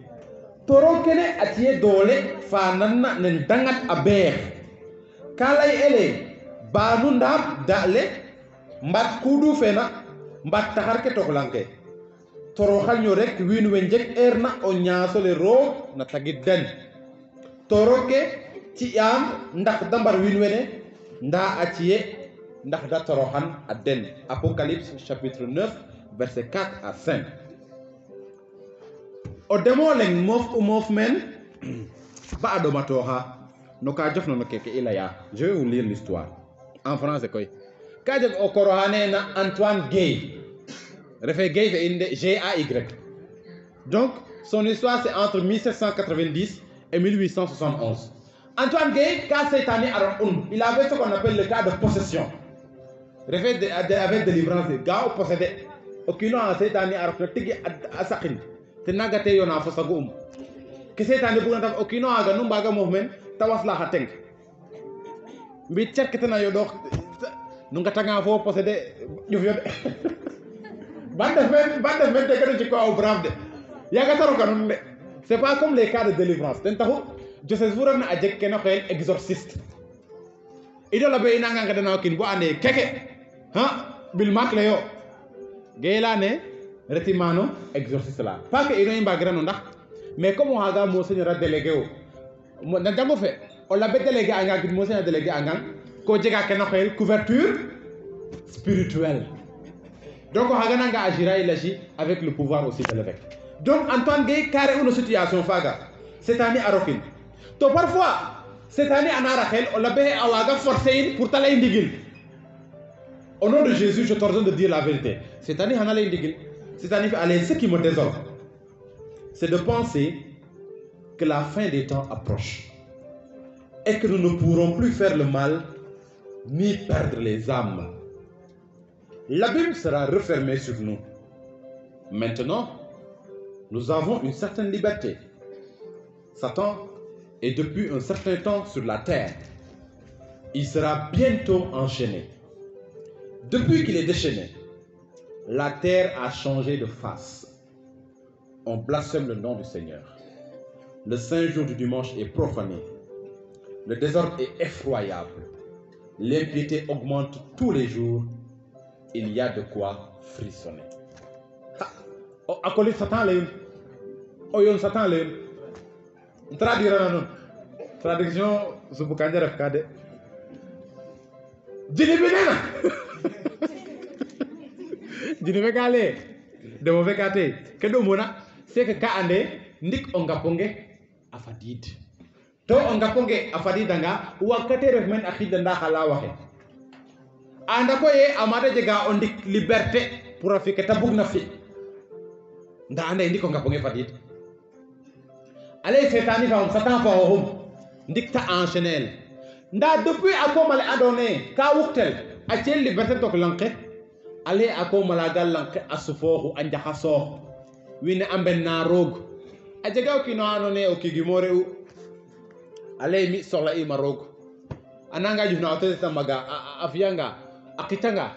Torok kene atie dole fanana nen dangat aber. Kalay ele banu ndab dale mbat kudu fena mbat tahar ke toklanke. Toroxal ñu rek wiin we njek erna o ñaasole roog na tagit den toroke ci am ndax dambar wiin wene nda a ciye ndax da toroxan a den. Apocalypse chapitre 9 verset 4 à 5. o demo leng moof men ba a ɗomatoxa no ka jofna no keke i laya. Je vais vous lire l'histoire en français koy. Ka jeg o koroxa nena Antoine Gueye refait Gay G-A-Y. Donc, son histoire, c'est entre 1790 et 1871. Antoine Gay, il avait ce qu'on appelle le cas de possession. Refait avec délivrance. Gao possédé. Aucun a cette année à Sakin. Tenagate yona fosagoum. Que cette année, aucun a ganou baga mouvement, tawas la hateng. Mais tchèque que t'en as yodor. Nous gâtons fo possédé. C'est pas comme les cas de délivrance. Joseph Vourana a dit qu'il y a un exorciste. Il y a un exorciste. Il y a un exorciste. Pas qu'il y a un exorciste, mais comme on a un délégué, on a fait. on l'a délégué à un mo sen délégué à un ko jega ken xel couverture spirituelle donc on nga agir il agit avec le pouvoir aussi de l'évêque donc Antoine Gueye carré une situation faga cette année à Rokin to parfois cette année en Arakel on l'a bé awaga forcé pour talay ndigil au nom de Jésus je t'ordonne de dire la vérité cette année on a lay ndigil cette année allez ce qui me désole c'est de penser que la fin des temps approche et que nous ne pourrons plus faire le mal ni perdre les âmes. L'abîme sera refermé sur nous. Maintenant, nous avons une certaine liberté. Satan est depuis un certain temps sur la terre. Il sera bientôt enchaîné. Depuis qu'il est déchaîné, la terre a changé de face. On blasphème le nom du Seigneur. Le saint jour du dimanche est profané. Le désordre est effroyable. L'impiété augmente tous les jours. Il y a de quoi frissonner. Acolyte Satan leun. Oyon Satan leun. Traduire non. Traduction subukanja refkade. Jini binena. Jini vekale. De mo vekate. Kedo mona c'est que ka ande ndik ongaponge afadid. To ongaponge afadidanga wakate ref men akhida nda khala waxe. Anda ko ye amada jega ondik liberté pour afike tabug na fi. Nda anda ndik ongaponge fadid. Allez setani fa on satan fa hom ndik ta enchaîner. Nda depuis akomale adone ka wuktel a ciel liberté tok lanke. Allez akomala gal lanke asufohu anja khaso. Wine amben na rog. A jega ki no anone o ki gimore u. Allez mi soxla ima rog. Ananga jufna auto tamaga afiyanga akitanga.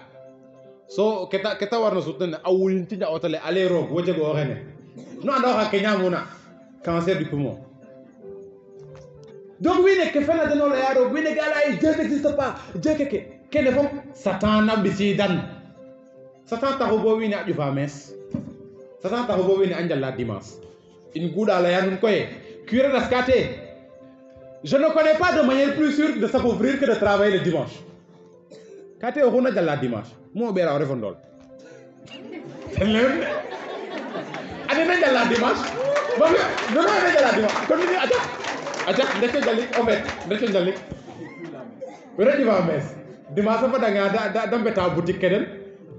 So keta warno sutene awulinti ja otale allez rog wojego xene. No ando xa kenya muna cancer du poumon. Donc wine ke fena de no la yaro wine gala Dieu n'existe pas. Dieu ke ne fom Satan bisidan. Satan taxubo wine a jufa mes. Satan taxubo wine anjal la dimanche. In guda la yanun koye curé d'Ascate. Je ne connais pas de manière plus sûre de s'appauvrir que de travailler le dimanche. Kate o huna jalla dimanche. Mo bera o refondol. Ane na jalla dimanche. Babi, no na jalla dimanche. Continue acha ndeke jalli o met, ndeke jalli. Wera diva mes. Dimanche fa danga da beta boutique keden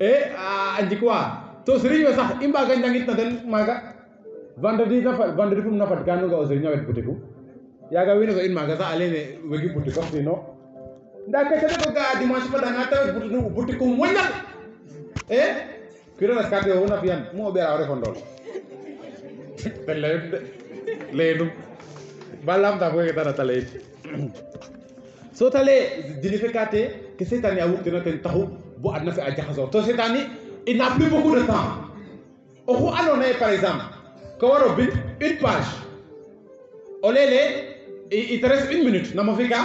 et andi quoi. To sérieux sax imba ga njangit na den maga. Vendredi fum na fat kanu ga o sérieux ñawet boutique. Yaga wino ko in magaza alene wegi boutique ko fino. Nda ka tebe ga dimanche fa danga taw boutique ko wonyal. Kiro na skate wona fian mo bera ore fondol. Leydu balam ta ko eta tale. So tale dinifikate que cette année a wukte na ten taxu bu adna fi a jaxaso. To cette année il n'a plus beaucoup de temps. Oxu andona par exemple ko waro bind une page. Olele il te reste 1 minute. Namofika.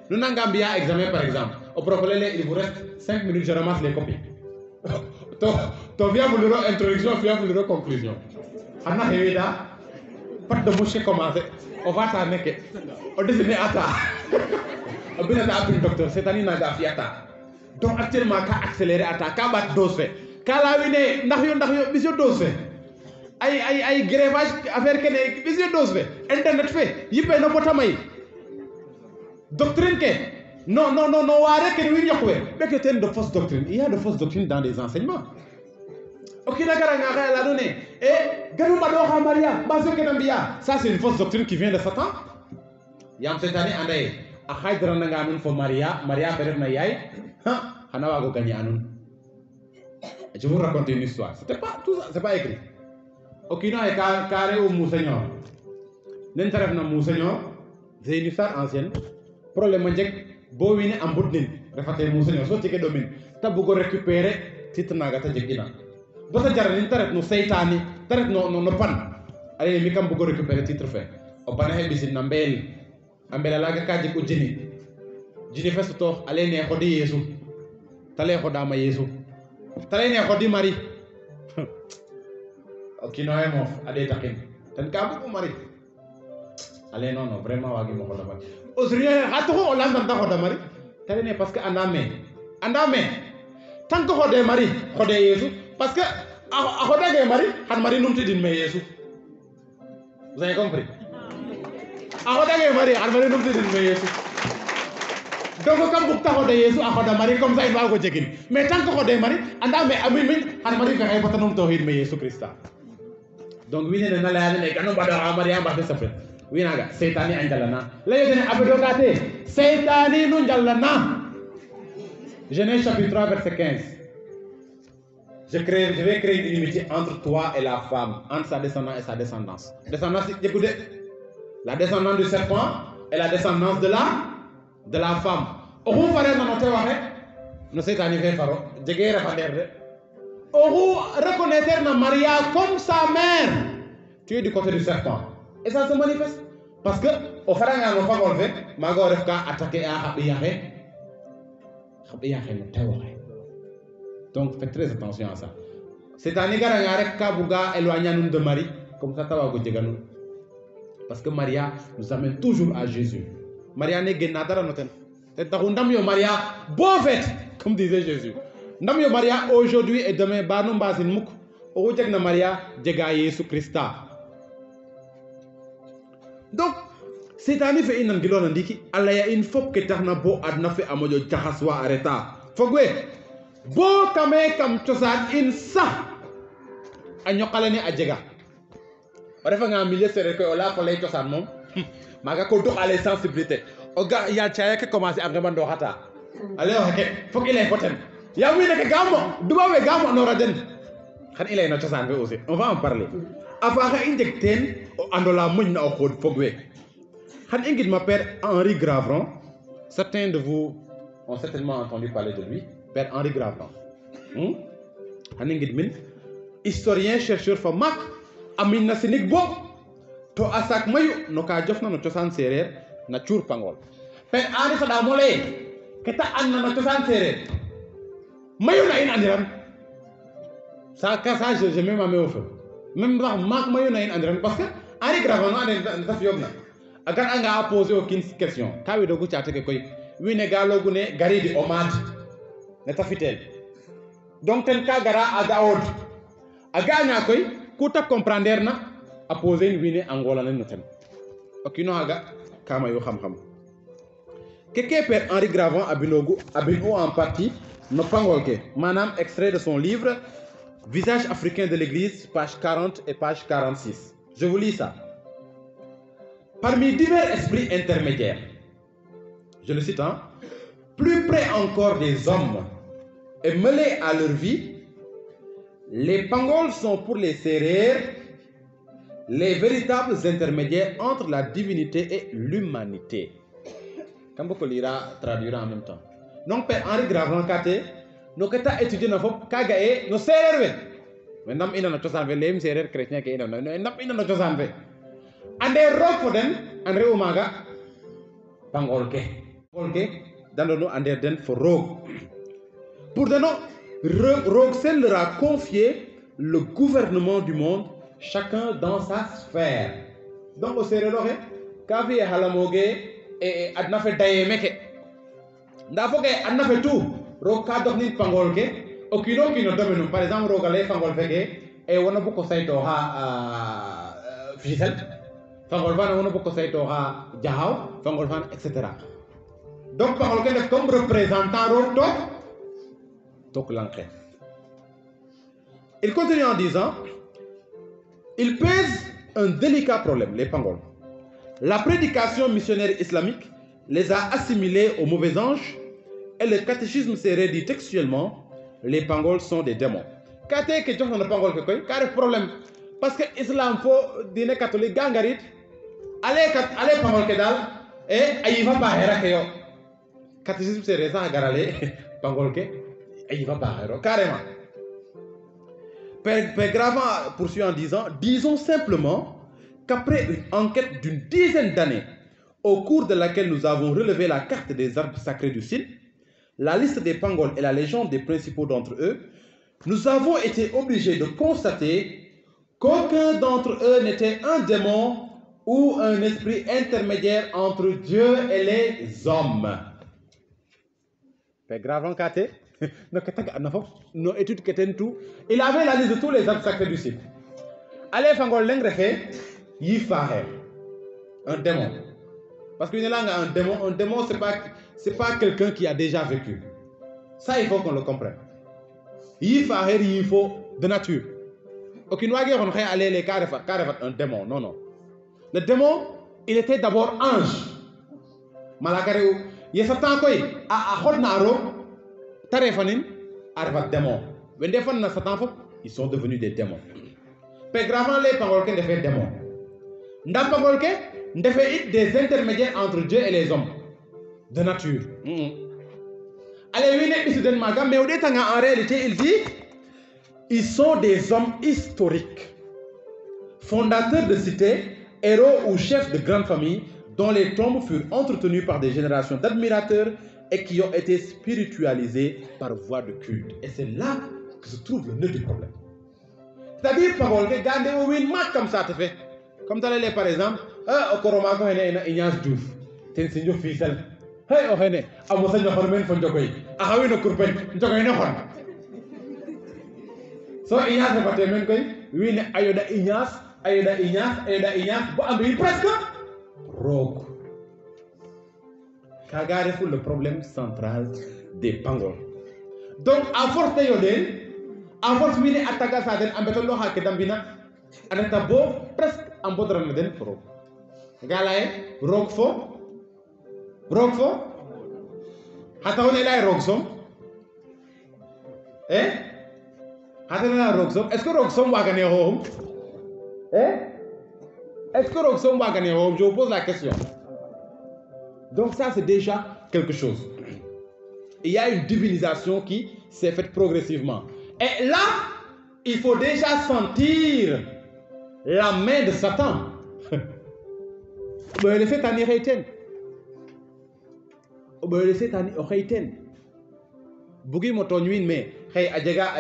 Nous n'avons pas examen par exemple. Au propre, il vous reste 5 minutes, je ramasse les copies. Tu viens vous le introduction, tu viens vous le conclusion. Anna Hevida, pas de bouche commencer. On va t'en mettre. On décide à ta. On vient d'appeler le docteur. Cette année, on a fiata. Donc actuellement, on a accéléré à ta. Quand on a dosé. Quand on a vu, on a vu, dosé. Ay grèvage affaire kene bisio dose fe internet fe yipe no botamay doctrine ke non ware ke wi yakwe beke ten de fausse doctrine il y a de fausses doctrines dans les enseignements ok d'accord nga la donné et garuma do ha maria baso ke nambia ça c'est une fausse doctrine qui vient de Satan yam cette année andai a khaydra nga nun fo maria peut-être na yaay ha xana wago gagner anun je vous raconte une histoire c'était pas tout ça c'est pas écrit. Okino est carré au Monseigneur. N'interref na Monseigneur, c'est une histoire ancienne. Problème manjek, bo wine en bout din, refate Monseigneur, so tike domine. Ta bugo récupérer titre naga ta jekina. Bo ta jar n'interref no seytani, teref no pan. Allez mi kam bugo récupérer titre fait. O pana he bisin na mbel. Ambela laga kaji ko jini. Jini festo to allez ne xodi Yesu. Tale xodama Yesu. Tale ne xodi Marie. Okino emo ade takin tan ka bu mari allez non vraiment wagi mo xoda mari osriye hatoko o lamdan ta xoda mari tane parce que andame tant que xode mari xode yesu parce que a xodage mari han mari numti din me yesu vous avez compris a xodage mari han mari numti din me yesu donc kam buk ta xode yesu a xoda mari comme ça il va ko jegin mais tant que xode mari andame amin min han mari fexe batanum tawhid me yesu Christa donc wine na la ne kanu bado amari amba de sapre winaga seytani anjalana layodene abedokate seytani nu jalana Genèse chapitre 3 verset 15 je vais créer une inimitié entre toi et la femme, entre sa descendance et sa descendance. Descendance, écoutez, la descendance du serpent et la descendance de la femme. Oru fare na note waxe no seytani fe faro jege refa der de oru reconnaître na Maria comme sa mère. Tu es du côté du serpent. Et ça se manifeste. Parce que, au faranga no fagol fe, mago ref ka attaquer a habiyahe. Donc faites très attention à ça. C'est un égard à Kabuga éloigné de Marie, comme ça parce que Maria nous amène toujours à Jésus. Maria n'est pas nada noten. C'est un Maria beau fait, comme disait Jésus. Ndamio Maria aujourd'hui et demain banum basin muk. Ojek na Maria djega Yesu Christa. Donc c'est un effet inangilo nandiki alla ya une fois que taxna bo adna fe amojo jaxaswa areta fogwe bo kame kam cosaan in sa a ñoqalani a jega o refa nga milieu sere koy o la ko lay cosaan moom maga ko doxale sensibilité o ga ya caya ke commencer a ngemando xata ale o xeke fog i lay foten ya wi neke gamo duba we gamo nora den xan i lay no cosaan fe aussi on va en parler a faxa i njeg teen o andola moñ na o xood fogwe xan i ngid ma père Henri Gravron. Certains de vous ont certainement entendu parler de lui, père Henri Gravron. xan i ngid min historien chercheur fa maak amin na sinig bo to a sak mayu no ka jofna no cosaan sereer na cuur pangol père Henri faɗa mo leye ke ta andna no cosaan sereer mayu na in andiran ça je mets ma main au feu même sax maak mayu na in andiran parce que Henri Gravron no ande ta fiyogna a gar anga a poser aucune question ka widogu cateke koy wine ga logu ne garidi o maat ne ta fitel donc ten ka gara a ga'ood a ga'anga koy ku ta comprendre na a poser in wine a ngolanen no ten o kiino xaga ka mayu xam-xam keke père Henri Gravron a binogu en partie no pangol ke manam extrait de son livre Visage africain de l'église page 40 et page 46. Je vous lis ça. Parmi divers esprits intermédiaires, je le cite, plus près encore des hommes et mêlés à leur vie, les pangols sont pour les Sérères les véritables intermédiaires entre la divinité et l'humanité. Kambo lira traduira en même temps. Donc père Henri Gravron kate no kata étudier na fop kaga e no Sérère we. Maintenant ina na cosaan ve lem Sérère chrétien ke ina no ina na cosaan ve. Ande rock for den andre umaga pangolke dans ande den for rock pour dano rock seul leur a confié le gouvernement du monde chacun dans sa sphère donc au serero ka fi halamoge e adna fe daye meke nda foge adna fe tout rock ka dox nit pangolke o kino domaine par exemple rock lay pangol fege e wona bu ko sayto ha fisel fangol fana wona bokko sayto ha jahaw fangol fana etc. Donc fangol ke def comme représentant ro tok l'enquête. Il continue en disant il pèse un délicat problème les pangols. La prédication missionnaire islamique les a assimilés aux mauvais anges et le catéchisme sérère dit textuellement les pangols sont des démons. Kate ke jox na pangol ke koy ka def problème parce que islam fo dine catholique gangarit ale pangol ke dal e ayifa bahera ke yo catéchisme sérère sa garale pangol ke ayifa bahero carrément. Père Gravron poursuit en disant disons simplement qu'après une enquête d'une dizaine d'années au cours de laquelle nous avons relevé la carte des arbres sacrés du Sine, la liste des pangols et la légende des principaux d'entre eux, nous avons été obligés de constater qu'aucun d'entre eux n'était un démon ou un esprit intermédiaire entre Dieu et les hommes. C'est grave en kate. Nos études qui étaient tout. Il avait la liste de tous les actes sacrés du site. Allez, fangol l'engrais, yifahe. Un démon. Parce qu'une langue a un démon, c'est pas quelqu'un qui a déjà vécu. Ça, il faut qu'on le comprenne. Yifahe, il faut de nature. Aucune fois qu'on a allé les carrefat un démon. Non, non. Le démon, il était d'abord ange. Malakare, il y a Satan quoi? A Hodnaro, Tarefanin, Arvat démon. When they font Satan, ils sont devenus des démons. Mais gravement, les paroles qu'ils fait démons. Dans paroles qu'ils fait des intermédiaires entre Dieu et les hommes. De nature. Allez, oui, mais au détail, en réalité, il dit ils sont des hommes historiques, fondateurs de cités, héros ou chefs de grandes familles, dont les tombes furent entretenues par des générations d'admirateurs et qui ont été spiritualisés par voie de culte. Et c'est là que se trouve le nœud du problème. C'est-à-dire, parole que gardez au win mat comme ça te fait. Comme ça, par exemple, au Koromako, il y a une Ignace Diouf. C'est une signe officielle. Hey, oh, hene, à mon seigneur Hormen Fonjokoy. Ah, oui, no Kurpen, Jokoy no Hon. So, Ignace ne pas même koy. Oui, ne Ayoda Ignace, bon, il presque. Rogue. Kagare pour le problème central des Pangol. Donc, à force de Yoden, à force de attaquer ça, en mettant l'eau à Kedambina, on est à beau, presque en beau de Ramadan pour eux. Galae, Rogue faux. Rogue faux? Hataon est là, Rogue som? Eh? Hataon est là, Rogue som? Est-ce que Rogue som va gagner home? Eh? Est-ce que Rogue som va gagner home? Je vous pose la question. Donc, ça, c'est déjà quelque chose. Il y a une divinisation qui s'est faite progressivement. Et là, il faut déjà sentir la main de Satan. Mais le fait en irriter. Le fait en irriter. Bougi motonwin, mais hey, adjega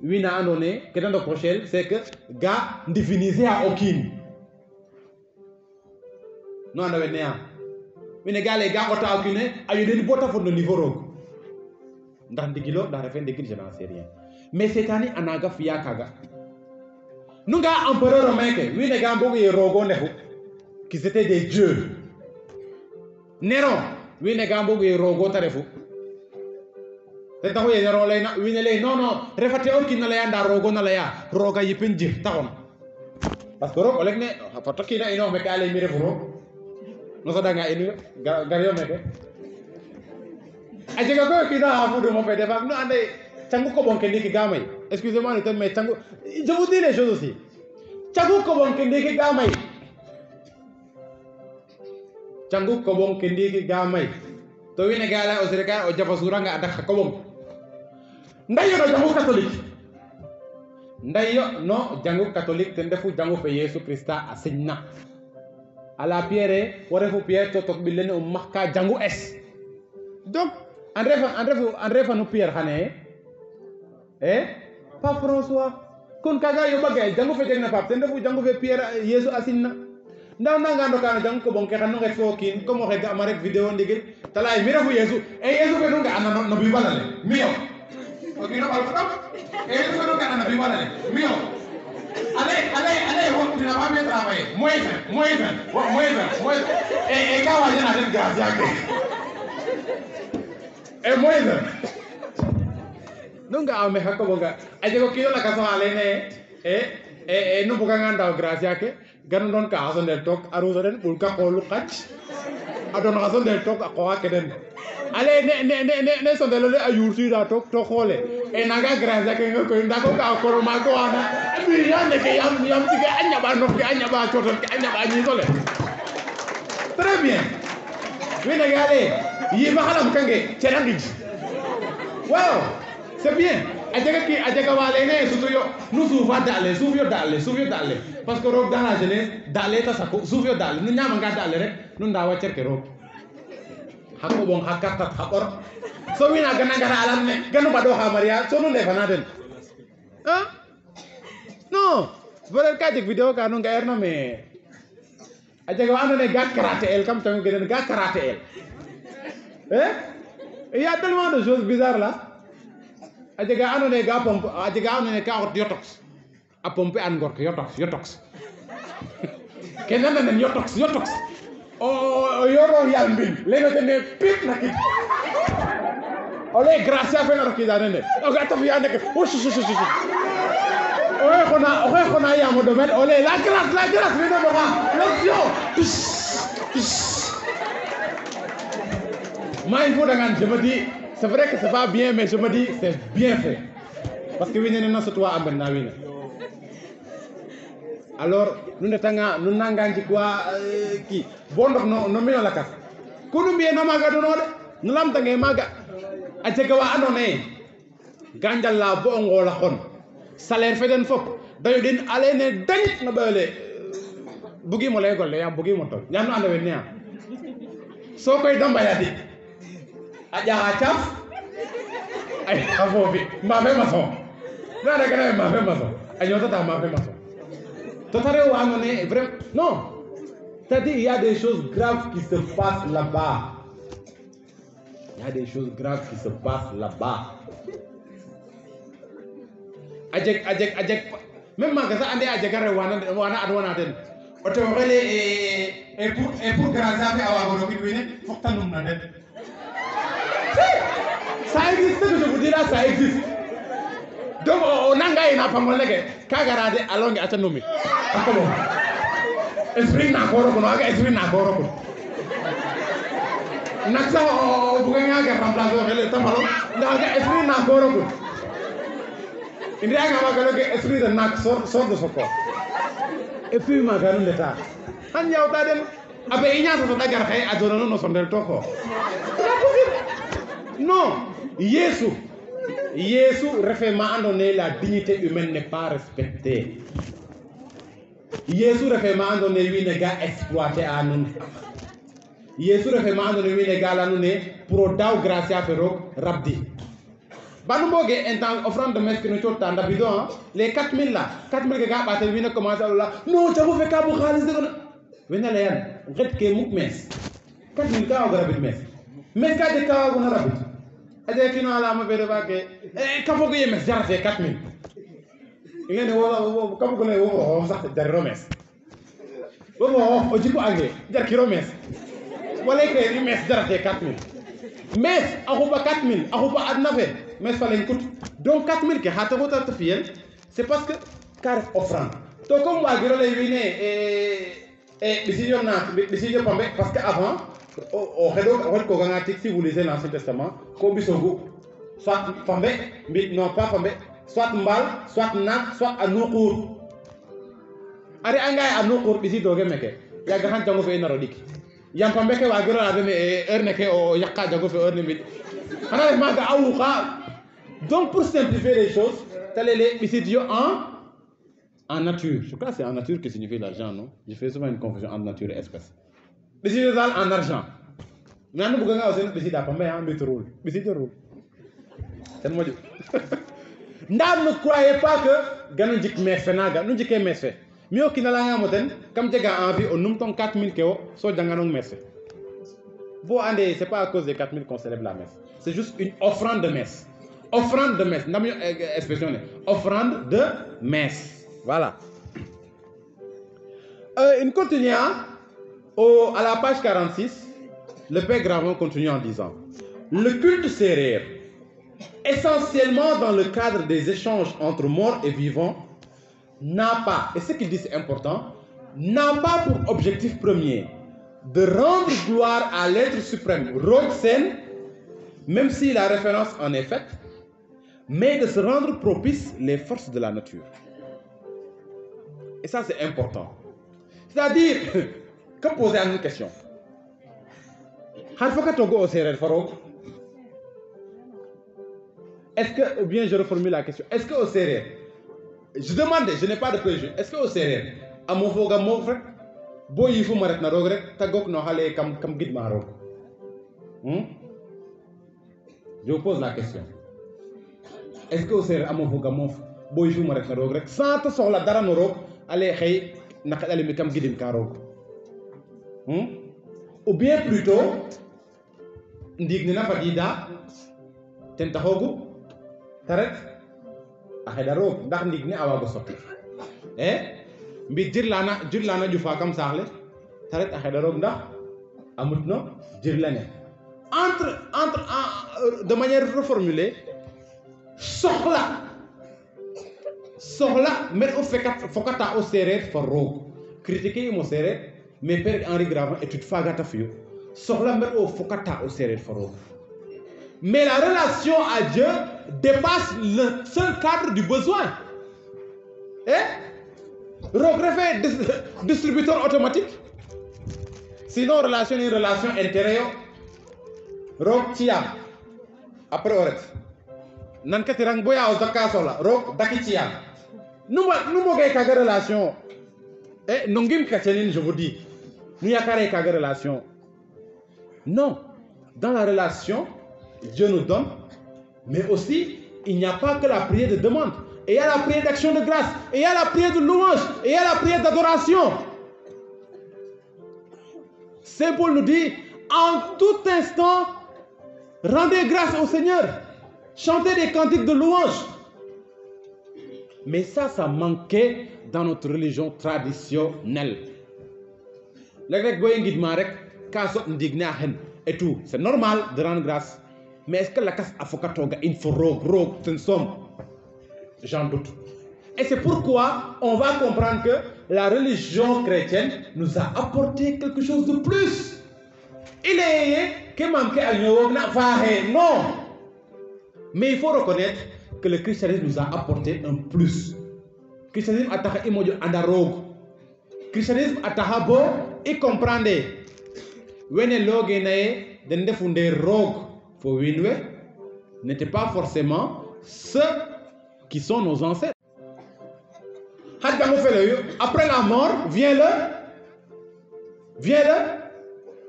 wina andone, qu'est-ce que prochain, c'est que gars divinisé à aucun. Non, on avait néa. Mais les gars, autant aucune, aïe de bota pour le niveau rogue. Dans des kilos, dans la fin des kilos, je n'en sais rien. Mais cette année, on a gaffe kaga. Nous gars empereur romain, oui, les gars, beaucoup de rogo nehu, qui étaient des dieux. Néron, oui, les gars, beaucoup de rogo tarefu. C'est un peu Néron, oui, les non, refate aucun n'a l'ayanda rogo n'a l'aya, roga yipinjir, taon. Parce que rogo, on l'a dit, faut qu'il ait un mec à aller mirer pour rogo. Nous sommes dans une gario mec. Est-ce que tu as un peu de mon père? Non, allez, Tchango Kobon Kendi Gamay. Excusez-moi le terme, mais Tchango. Je vous dis les choses aussi. Tchango Kobon Kendi Gamay. Tchango Kobon Kendi Gamay. Tu es negala au Sénégal, au Japasuranga, à Dakar Kobon. Ndayo no Django catholique. Ndayo no Django catholique, tendefu Django fe Yesu Christa a Senna. À la pierre, on refait pierre, tout le monde a marqué Django S. Donc, André Fanou Pierre Hané, pas François. Quand Kaga Yobagay, Django fait un pape, Django fait Pierre, Yesu Asina. Dans un Django Kobon, Kerano Refokin, comme on regarde ma vidéo en dégâts, Tala et Mirafu Yesu, et Yesu fait donc un nobibalale. Mio. Ok, non, et Yesu fait donc un nobibalale. Mio. Allez, tu n'as pas bien travaillé. Moins 20. Et quand on a une grâce, et moins 20. Donc, on me fait comme ça. Et je crois que la casse à l'aîné, et nous pouvons gagner grâce à que, gardons qu'à raison del toc, à Rosaden, pour qu'à Polo Catch, à don raison del toc, à quoi que den. Allez, ne sont de à Yursu, à toc, toc, et naga grâce à que nous n'avons qu'à Koromago. Très bien. Oui, regardez. Il va à la wow, c'est bien. Nous souvent d'aller. Parce que dans la jeunesse, d'aller, souvent d'aller. Nous n'avons pas d'aller, nous n'avons pas cherché. Hakobon Hakata Hakor. So, we are going to get a Ganubado Hamaria, so no never nothing. Huh? No, Boleh kajik video kanu nggak erna me. Aja kau anu nih gak karate el kamu tengok gini gak karate el. Il y a tellement de choses bizarres là. Aja kau anu nih gak pompe, aja kau anu nih kau yotox. A pompe angor ke yotox. Kenan nen yotox. Oh yoro yalbin. Lego tene pip nakit. Oleh gracia fena kita nene. Oh gak tahu ya nek. Oye kona ya mo domaine olé la grâce mais non l'action moi il faut dangan je me dis c'est vrai que c'est pas bien mais je me dis c'est bien fait parce que wini na so toi amber na wini alors nous netanga nous nanganji quoi ki bondok no mino lakas kunu mbiye no maga do no de no lam tangé maga ajega wa andone ganjal la bo ngola xon salaire feden fop dañu din ale ne dañit na beulé bugi mo lay golle yam bugi mo to ñanu ande wen ñam so koy damba ya di aja chaf ay avo bi ma fe maçon na da kana ma fe maçon año ta ma fe maçon to tare wa ngone vraiment non c'est-à-dire il y a des choses graves qui se passent là-bas il y a des choses graves qui se passent là-bas ajek même ma gasa ande ajek re wana adwana den oto rele et pour grâce à awa gono ki wine fok tanum na den ça existe je vous dis là ça existe donc on nanga ina pangol leke kagarade alonge atanumi akomo esprit na goro kono aga esprit na goro kono naksa bu nga ga remplacer rele tamalo ndaga esprit na goro kono il y a un esprit de nak sort de son corps. Et puis il m'a gagné l'état. Han yaw ta den abe inya so dagar xey adona no sondel toko. Non, Yesu refait ma andone la dignité humaine n'est pas respectée. Yesu refait ma andone wi ne ga exploité anun. Yesu refait ma andone wi ne ga la nune pour daw gracia ferok rabdi. Banu boge intant offrande de messe que nous chota ndabido les 4000 là 4000 que ga baté wi na commencé là non ça vous fait ka bu xaliss de wena la yan ret ke muk messe 4000 ka ga rabit messe ka de ka ga rabit ade kino ala ma bede baké ka fogo yeme jarate 4000 ngene wala ka fogo ne wo sax dar romes wo jiko angé jar ki romes wala ke messe jarate 4000 messe ahuba 4000 ahuba adnafe mais fallait coûte donc 4000 que hata ko ta fiel c'est parce que car offrande to comme wa giro lay winé décision pambe parce que avant au redo ko gangati si vous lisez l'ancien testament ko bisogu soit pambe non pas pambe soit mbal soit nak soit anuqur ari angay anuqur bisi doge meke ya ga han tango fe na rodik yam pambe ke wa giro la be heure ne ke o yakka jago fe heure ne mi ana ma ga awuqa. Donc pour simplifier les choses, les étudiants en nature. Je crois que c'est en nature que signifie l'argent, non? Je fais souvent une confusion entre nature et espèce. Les étudiants en argent. Nous avons beaucoup de choses à faire, mais pétrole. C'est moi. Ne croyez pas que gagne dik mefe naga, nous dik mefe. Mais au final nga moten, comme tu as envie, on nomme ton 4000 keo, so janganong messe. Bon, andé, c'est pas à cause des 4000 qu'on célèbre la messe. C'est juste une offrande de messe. Offrande de messe. Expression. Offrande de messe. Voilà. In continuant, à la page 46, le Père Gravon continue en disant: le culte sérère, essentiellement dans le cadre des échanges entre morts et vivants, n'a pas, et ce qu'il dit c'est important, n'a pas pour objectif premier de rendre gloire à l'être suprême, Rodsen, même si la référence en est faite, mais de se rendre propice les forces de la nature. Et ça, c'est important. C'est-à-dire, que poser une question. Est-ce que, ou bien je reformule la question, est-ce qu'au Sérère, je demande, je n'ai pas de préjugé, est-ce qu'au Sérère, à mon foga mon frère, bo yifu maret na rog rek tagok no xale kam gid ma rog. Je vous pose la question. Est-ce que au Sérère amo foga mof bo yifu maret na rog rek sans te soxla dara no rog allez xey nakadali mi kam gidim karo ou bien plutôt ndig ni na fadida ten taxogu taret a xeda roog ndax ndig ni a waago sotti mbi jirlana jufa kam saaxle taret a xeda roog ndax a mutno jirlane de manière reformulée soxla mer o fokata o sereer fa roog critiquer im o sereer mais Père Henri Gravin étude fagata fiyo soxla mer o fokata o sereer fa roog mais la relation à Dieu dépasse le seul cadre du besoin roog refait distributeur automatique sinon relation ni relation intérêt yo roog ciyam après o ret nan katirang boya o zakka sola roog daki ciyam numo gay kaga relation nongim kachenin je vous dis nous yakare kaga relation non dans la relation Dieu nous donne mais aussi il n'y a pas que la prière de demande et il y a la prière d'action de grâce et il y a la prière de louange et il y a la prière d'adoration. Saint Paul nous dit en tout instant rendez grâce au Seigneur, chantez des cantiques de louange. Mais ça manquait dans notre religion traditionnelle. Et tout, c'est normal de rendre grâce. Mais est-ce que la casse a fokatoga il faut rogue, j'en doute. Et c'est pourquoi on va comprendre que la religion chrétienne nous a apporté quelque chose de plus. Il est que manque à non. Mais il faut reconnaître que le christianisme nous a apporté un plus. Le christianisme a imodio andarog. Le christianisme a bo et comprendre. When loge nae dende funde rog for winwe n'était pas forcément ceux qui sont nos ancêtres. Après la mort vient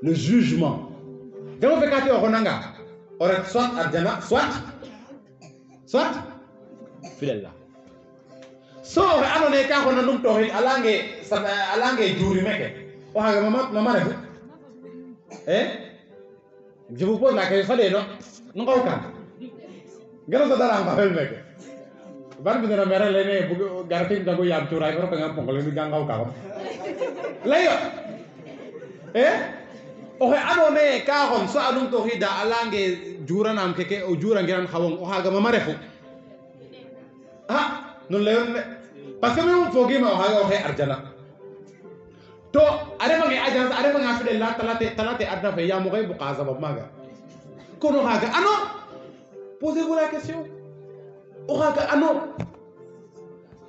le jugement. Soit fidèle là. So anone ka hono num tohil alange juri meke. O haga mama refu. Je vous pose la question de non ngawka. Garo sa dara ngawel meke. Ban bi dina mere lene bu garati dago yam turay ko nga pongol mi gangaw ka ko. Layo. O he anone ka hon so anum tohida alange juranam keke o jura ngiran xawon o haga mama refu. Non leyon parce que même fogi ma o he arjana. To arefa ngi agence arefa nga fidel la talate adna fe yamu koy bu qaza ba maga. Kono haga ano posez-vous la question. O haga ano.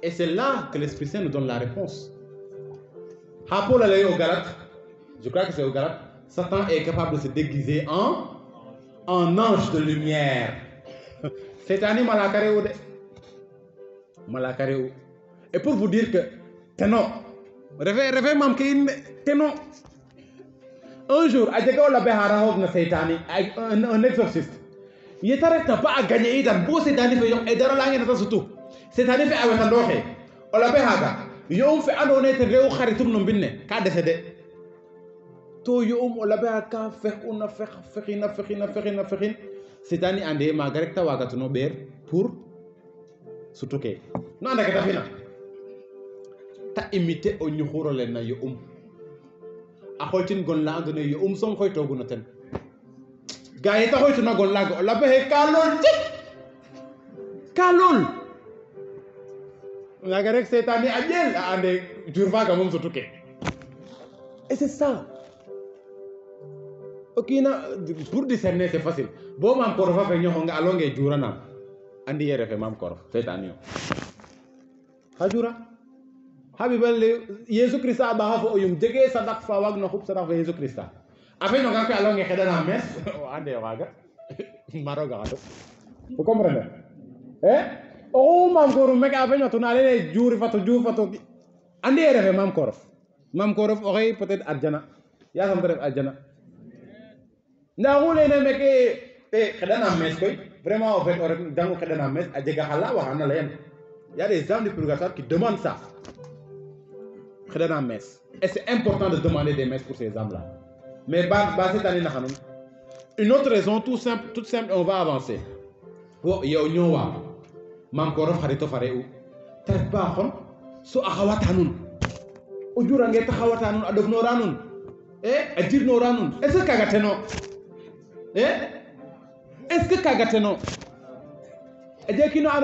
Et c'est là que l'Esprit Saint nous donne la réponse. Paul a au Galate, je crois que c'est au Galate, Satan est capable de se déguiser en ange de lumière. Cette année, Malakareo. Et pour vous dire que, tenon, rêvez même qu'il tenon. Un jour, à Djeko la Behara na Seitani, un exorciste. Il est arrêté pas à gagner, il a beau cette année, et dans la langue, surtout. Cette année, fait avec un dohe. On la Behaga. Yom fait annoncer que Réo Kharitum non binne, qu'a décédé. To yom on la Behaga fait on a fait cette année, Andé Margareta Wagatuno Ber pour Sutuke. Non, d'accord, fina. Ta imité au Nuhuro Lena yom. A Hoitin Gonlag ne yom son Hoito Gunaten. Gaeta Hoituna Gonlag, la Behe Kalol. Kalol. Nagarek cette année à Yel, Andé Durva Gamon Sutuke. Et c'est ça. Ok, pour discerner, c'est facile. Bon, ma corva fait yon à longue et durana. Andi yere fait mam corf, cette année. Hajura. Habibel, Yesu Christa Bahaf oyum, Dege Sadak Fawag no Hoop Sadak Yesu Christa. Après, nous avons fait à longue et Hedana Mes, Ande Waga, Marogado. Vous comprenez? Oh, mam korum meka avenyo tunale juri fato andi yere fait mam korf aurait peut-être adjana ya sam def adjana nda wule ne meke xedana mes koy vraiment en fait dangu xedana mes a jega xala waxana len y a des gens du purgatoire qui demandent ça Et c'est important de demander des messes pour ces âmes-là. Mais cette année, une autre raison, toute simple, on va avancer. Il y a une autre Mankoro Harito Fareu. Tarpahon, so Ahawatanun. Ujurange Tahawatanun, Adognoranun. Adir Noranun. Est-ce que Kagateno? Est-ce que Kagateno? Et dès qu'il n'y a pas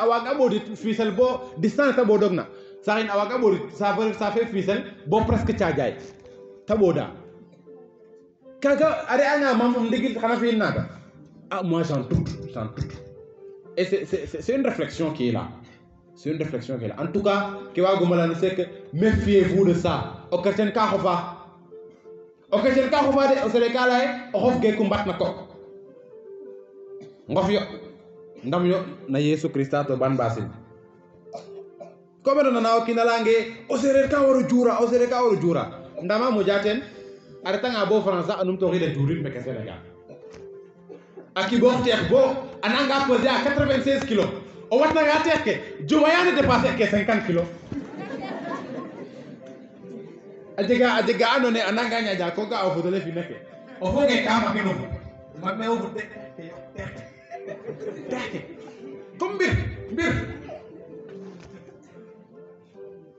awaga bodi fisel bo distance tabo dogna ça in awaga bodi ça fait fisel bo presque tiajay taboda kaga are anga mam ndigil xana fi naga ah moi j'en doute et c'est une réflexion qui est là en tout cas ki wa gomala c'est que méfiez-vous de ça oketen ka khofa de o sele kala e o khof ge kumbat na ko ngof yo ndam yo na Yesu Krista to ban basin ko be na kina langue o sere ka woro jura ndama mo jaten arata nga bo français anum to ride durin be Sénégal aki bo tex bo ananga pesé à 96 kg o watna nga tex ke juma yana dépasser ke 50 kg adega anone ananga nya ko ga o fotole fi nek o fo ke kama ke no ma me o te comme bir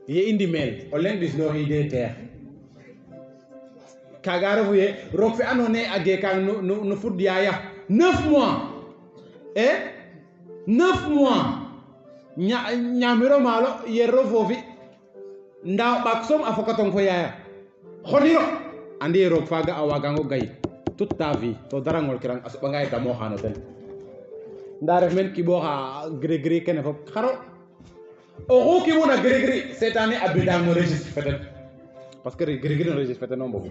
ye indi mel o lengdis no ide terre kagara vuye rok fi anone age kan no fuddiaya 9 mois 9 mois nyamiro malo yerro fofi ndaw baksom afokaton fo yaya khodiro andi rok faga awaga ngo gay toute ta vie to darangol kiran asba ngay damo hanoten ndaref men ki bo ha grégory kene fop xaro o ki wona grégory cette année abida mo registre peut-être parce que grégory no registre peut-être non bobu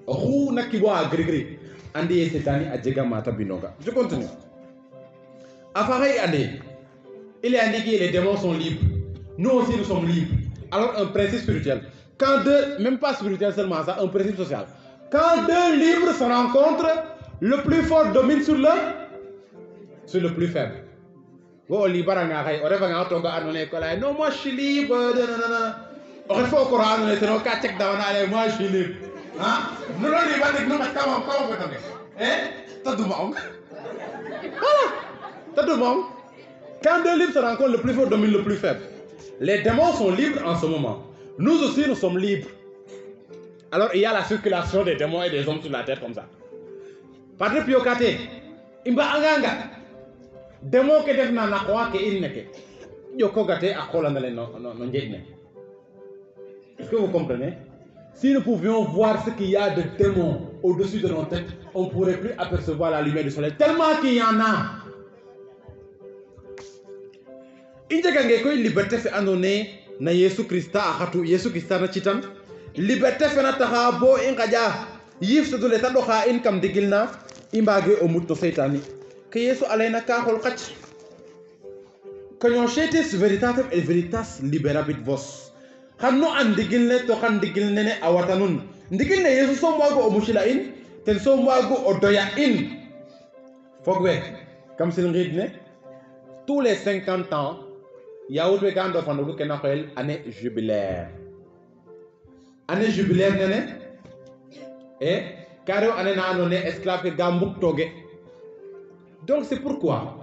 o nakki bo ha grégory andi cette année a jega mata binoga je continue affaire année il est indiqué les démons sont libres nous aussi nous sommes libres alors un principe spirituel quand deux même pas spirituel seulement ça un principe social quand deux libres se rencontrent le plus fort domine sur le plus faible. Go libara nga kay o refa nga toga anone ko lay non moi je suis libre non o refa ko ra anone teno ka check down ale moi je suis libre hein non non liba nek no ka mo ko tange taduma on taduma quand deux libres se rencontrent le plus fort domine le plus faible. Les démons sont libres en ce moment. Nous aussi nous sommes libres. Alors il y a la circulation des démons et des hommes sur la terre comme ça. Padre Pio Kate imba anganga démon ke def na nakwa ke inneke yoko gate akola ndale no njejne. Est-ce que vous comprenez? Si nous pouvions voir ce qu'il y a de démons au-dessus de nos têtes, on ne pourrait plus apercevoir la lumière du soleil tellement qu'il y en a. Injekangé koy liberté fe andone na Yesu Krista axatu Yesu Krista na citan liberté fe na taxa bo i ngaja yif so dole tando xa in kam digilna i mbage o mut no seytani que Yesu alena ka xol xac conocietis veritatem et veritas liberabit vos xanno an digilne to xan digilne ne awatanun digilne Yesu so mbago o mucila in ten so mbago o doya in fogwe kam sil ngidne tous les 50 ans Yaoudou Gando Fanogu Kenakhel année jubilaire. Année jubilaire nene et Karo année na année esclave Gambuk Toge. Donc c'est pourquoi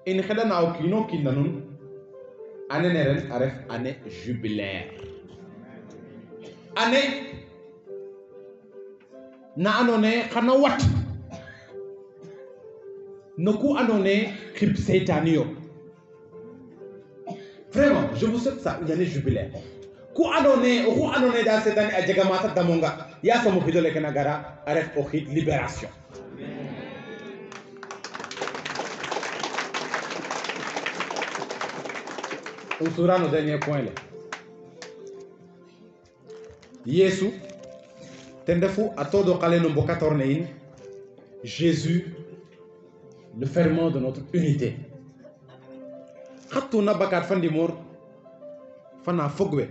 in khedana okino kinanun année neren aref année jubilaire. Année na année khana wat noku année khib seytaniyo. Vraiment, je vous souhaite ça, une année jubilaire. Ku annonné dans cette année à Djegamata Damonga, il y a son moufido le Kenagara, arrête au hit libération. On sera nos derniers points là. Yesu, tendefu a todo kale no bokatornein, Jésus, le ferment de notre unité. Khatuna bakat fandi mor fana fogwe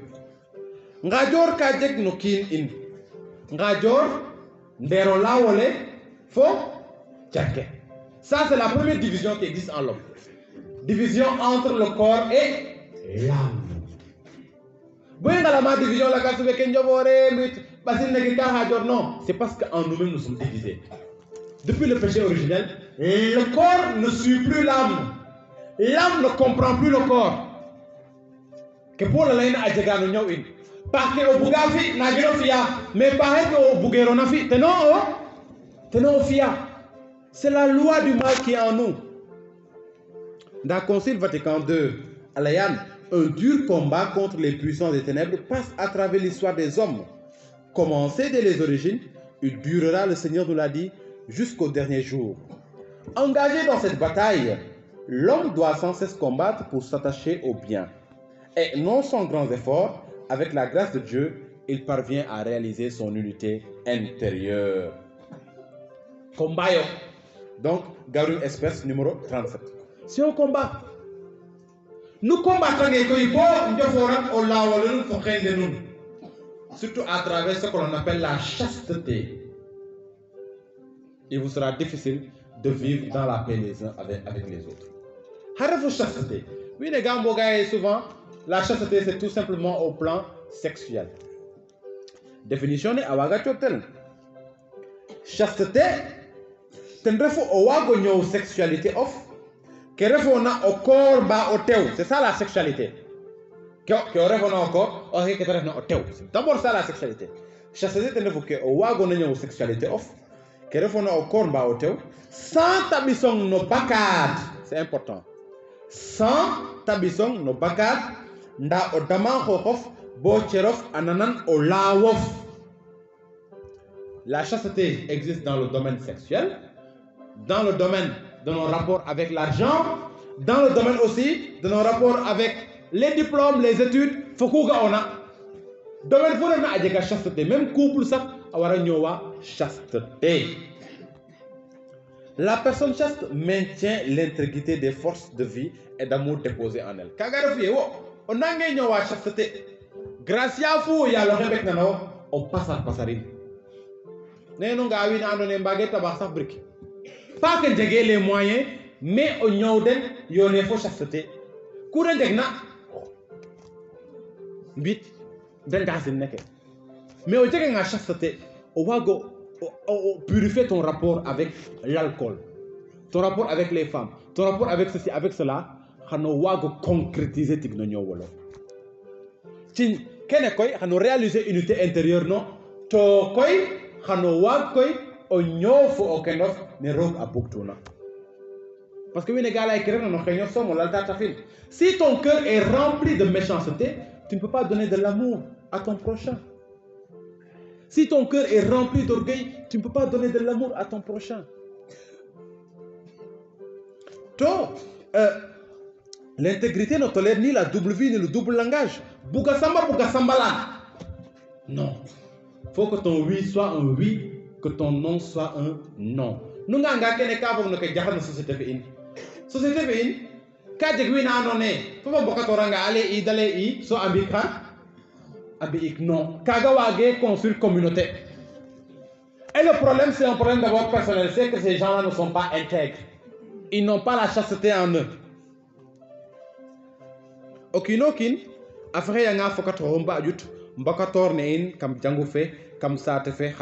ngajor ka jeg no kin in ngajor ndero lawole fo tchake. Ça c'est la première division qui existe en l'homme. Division entre le corps et l'âme. La division, non, c'est parce qu'en nous-mêmes nous sommes divisés. Depuis le péché originel, le corps ne suit plus l'âme. L'âme ne comprend plus le corps. Que pour la laine a djegano nyaw in. Parce que au bugafi na gino fia, mais pas que au bugero na fi. Tenon fia. C'est la loi du mal qui est en nous. Dans le Concile Vatican II, Alayan, un dur combat contre les puissances des ténèbres passe à travers l'histoire des hommes. Commencé dès les origines, il durera, le Seigneur nous l'a dit, jusqu'au dernier jour. Engagé dans cette bataille, l'homme doit sans cesse combattre pour s'attacher au bien. Et non sans grands efforts, avec la grâce de Dieu, il parvient à réaliser son unité intérieure. Combat. Donc, Garum Espèce numéro 37. C'est un combat. Nous combattons surtout à travers ce que l'on appelle la chasteté. Il vous sera difficile de vivre dans la paix les uns avec les autres. Harafou chasteté. Oui, les gars, souvent, la chasteté, c'est tout simplement au plan sexuel. Définition est awaga chotel. Chasteté, c'est une sexualité off. Que refona au corps ba au teu. C'est ça la sexualité. Que refona au corps, que refona au teu. C'est d'abord ça la sexualité. Chasteté, c'est que au wago na sexualité off. Que refona au corps ba au teu. Sans tabison no bakad. C'est important. Sans tabison no bakad. Nda o dama hohof bo cherof ananan o lawof. La chasteté existe dans le domaine sexuel, dans le domaine de nos rapports avec l'argent, dans le domaine aussi de nos rapports avec les diplômes, les études. Fokuga ona. Domaine pour na adjega chasteté. Même couple ça, awara nyowa chasteté. La personne chaste maintient l'intégrité des forces de vie et d'amour déposées en elle. Kagarofié wo, on a nyowa chasteté. Grâce à vous, ya le rebek nano, on passe à passerine. Nénon gawi na andone mbagé tabax sax brique. Pas que j'ai les moyens, mais on y a une chasteté. Courant de na, bit, mais au la chasteté, on va purifier ton rapport avec l'alcool, ton rapport avec les femmes, ton rapport avec ceci, avec cela, on va concrétiser tes noyaux. Si on a réalisé une unité intérieure, non, to koi, on va onyo fo okenof ne rog abuktuna. Parce que si ton cœur est rempli de méchanceté, tu ne peux pas donner de l'amour à ton prochain. Si ton cœur est rempli d'orgueil, tu ne peux pas donner de l'amour à ton prochain. L'intégrité ne tolère ni la double vie ni le double langage. Bougasamba bougasambala. Non. Il faut que ton oui soit un oui, que ton non soit un non. Nous n'avons pas de société féine. Société féine, quand tu es non, il faut que aller d'aller so ambika, ambik non. Kagawage consul communauté. Et le problème, c'est un problème d'abord personnel, c'est que ces gens-là ne sont pas intègres. Ils n'ont pas la chasteté en eux. Okinokin, afre yanga fokatoromba yut, mbakator nein kam jangoufe. Comme ça te fait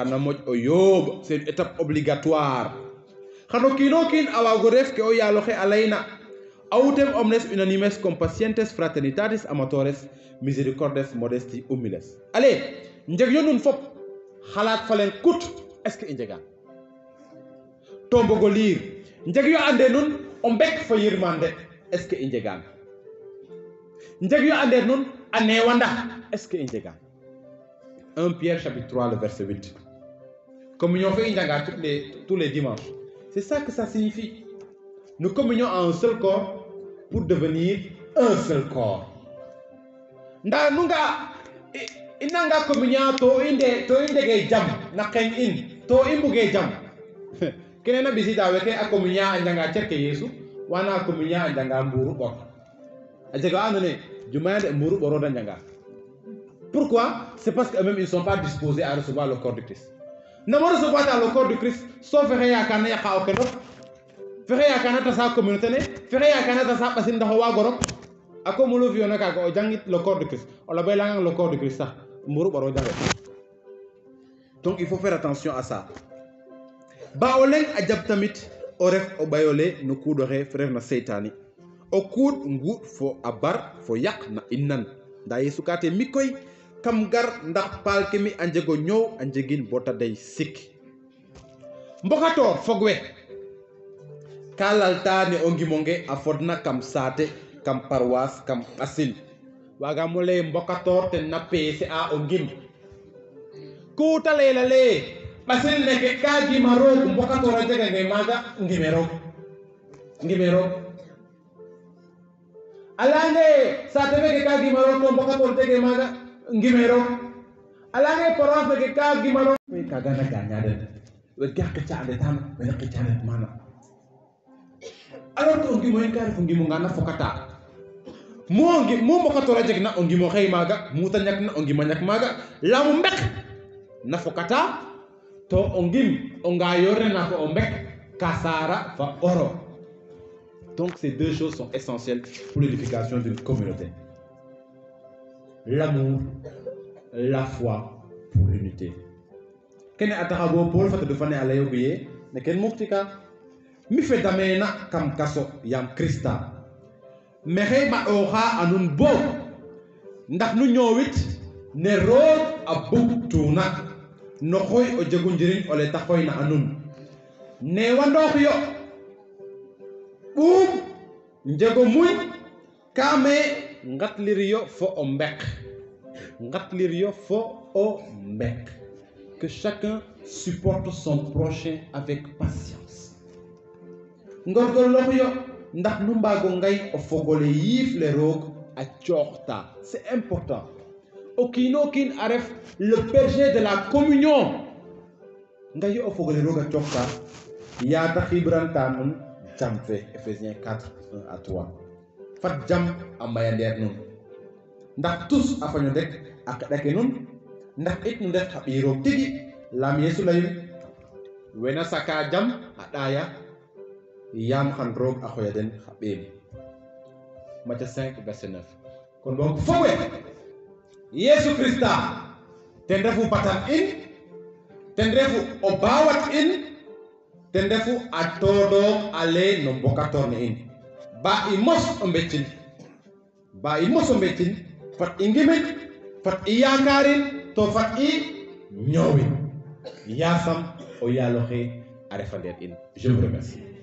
c'est une étape obligatoire. Kanokin awagoref ke oyaloche alaina. Autem omnes unanimes compatientes fraternitatis amatores misericordes modesti humiles. Allez, njegyo nun fop halat falen kut est-ce que injega tombogo lire njegyo ande nun ombek fa yirmande est-ce que injega njegyo ande nun anewanda est-ce que injega 1 Pierre chapitre 3, le verset 8. Communion fait une tous les dimanches. C'est ça que ça signifie. Nous communions en un seul corps pour devenir un seul corps. Nda nunga inanga communion to inde ge jam na ken in to imbuge jam. Kenena bisida weke a communion andanga cerke Yesu wana communion andanga mburu bor. Ajega anone jumaade mburu boro dandanga. Pourquoi? C'est parce qu'eux-mêmes ils ne sont pas disposés à recevoir le corps de Christ. Ne recevoir le corps de Christ, sauf faire ya kana ya kaokeno, faire ya kana ta sa communauté ne, faire ya kana ta sa pasin da hawa gorok. ako mulu viona kaga o jangit le corps de Christ o la belang le corps de Christ ça mburu baro jange. Donc il faut faire attention à ça. Ba oleng ajab tamit o ref o bayole no kudore frère na seytani o kud ngut fo abar fo yak na innan da yesu kate mikoy kam gar ndax palke mi anjego ñow anjegin bota day sik mbokator fogwe kalaltane o ngimonge a fodna kam sate kam paroisse kam asil waga mole mbokator te na pese a o ngim ku talela le basil neke ka gimaro mbokator a jega ngay maga ngimero alange sate feke ka gimaro to mbokator tege maga ngimero alange paroisse ke ka gimaro ka gana gañade we gak caande tan we nak caande mana alors to ngimo en kar fu ngimo ngana fokata mo mbokator a jegna o ngimo xey maga muta ñak na o ngimo ñak maga lamu mbek na fokata to o ngim o nga yorne na ko o mbek kasara fa oro. Donc ces deux choses sont essentielles pour l'édification d'une communauté. L'amour, la foi pour l'unité. Kene atarabo Paul fata du fane ala yobiye ne ken muktika mi fe damena kam kaso yam Krista mexe ma oxa anun bo ndax nu ñowit ne roog a bug tuna no xoy o jegu njiriñ o le ta xoy na anun ne wandoox yo ɓuum njego muñ kame ngatlir yo fo o mbek que chacun supporte son prochain avec patience ngorgorlox yo ndax nu mbago ngay o fogole yiif le roog a cooxta. C'est important. O kiino kiin a ref le berger de la communion ngay o fogole roog a cooxta yaata xibranta nun jam fe Ephésiens 4, 1 à 3 fat jam a mayandeer nun ndax tous a faño ndek a xeɗake nun ndax it nu ndef xa ɓiy roog tigi lam Yesu leyu wena saka jam a ɗaya yam xan roog a xoya den xa ɓeem. Matthieu 5 verset 9. kon donc fowe Yesu Krista ten refu batan in ten refu o bawat in ten refu a todo ale no mbokator ne in ba i mos o mbeccin fat i ngimin fat i yakarin to fat i ñoowin yasam o yaaloxe a refa ndeer in. Je vous remercie.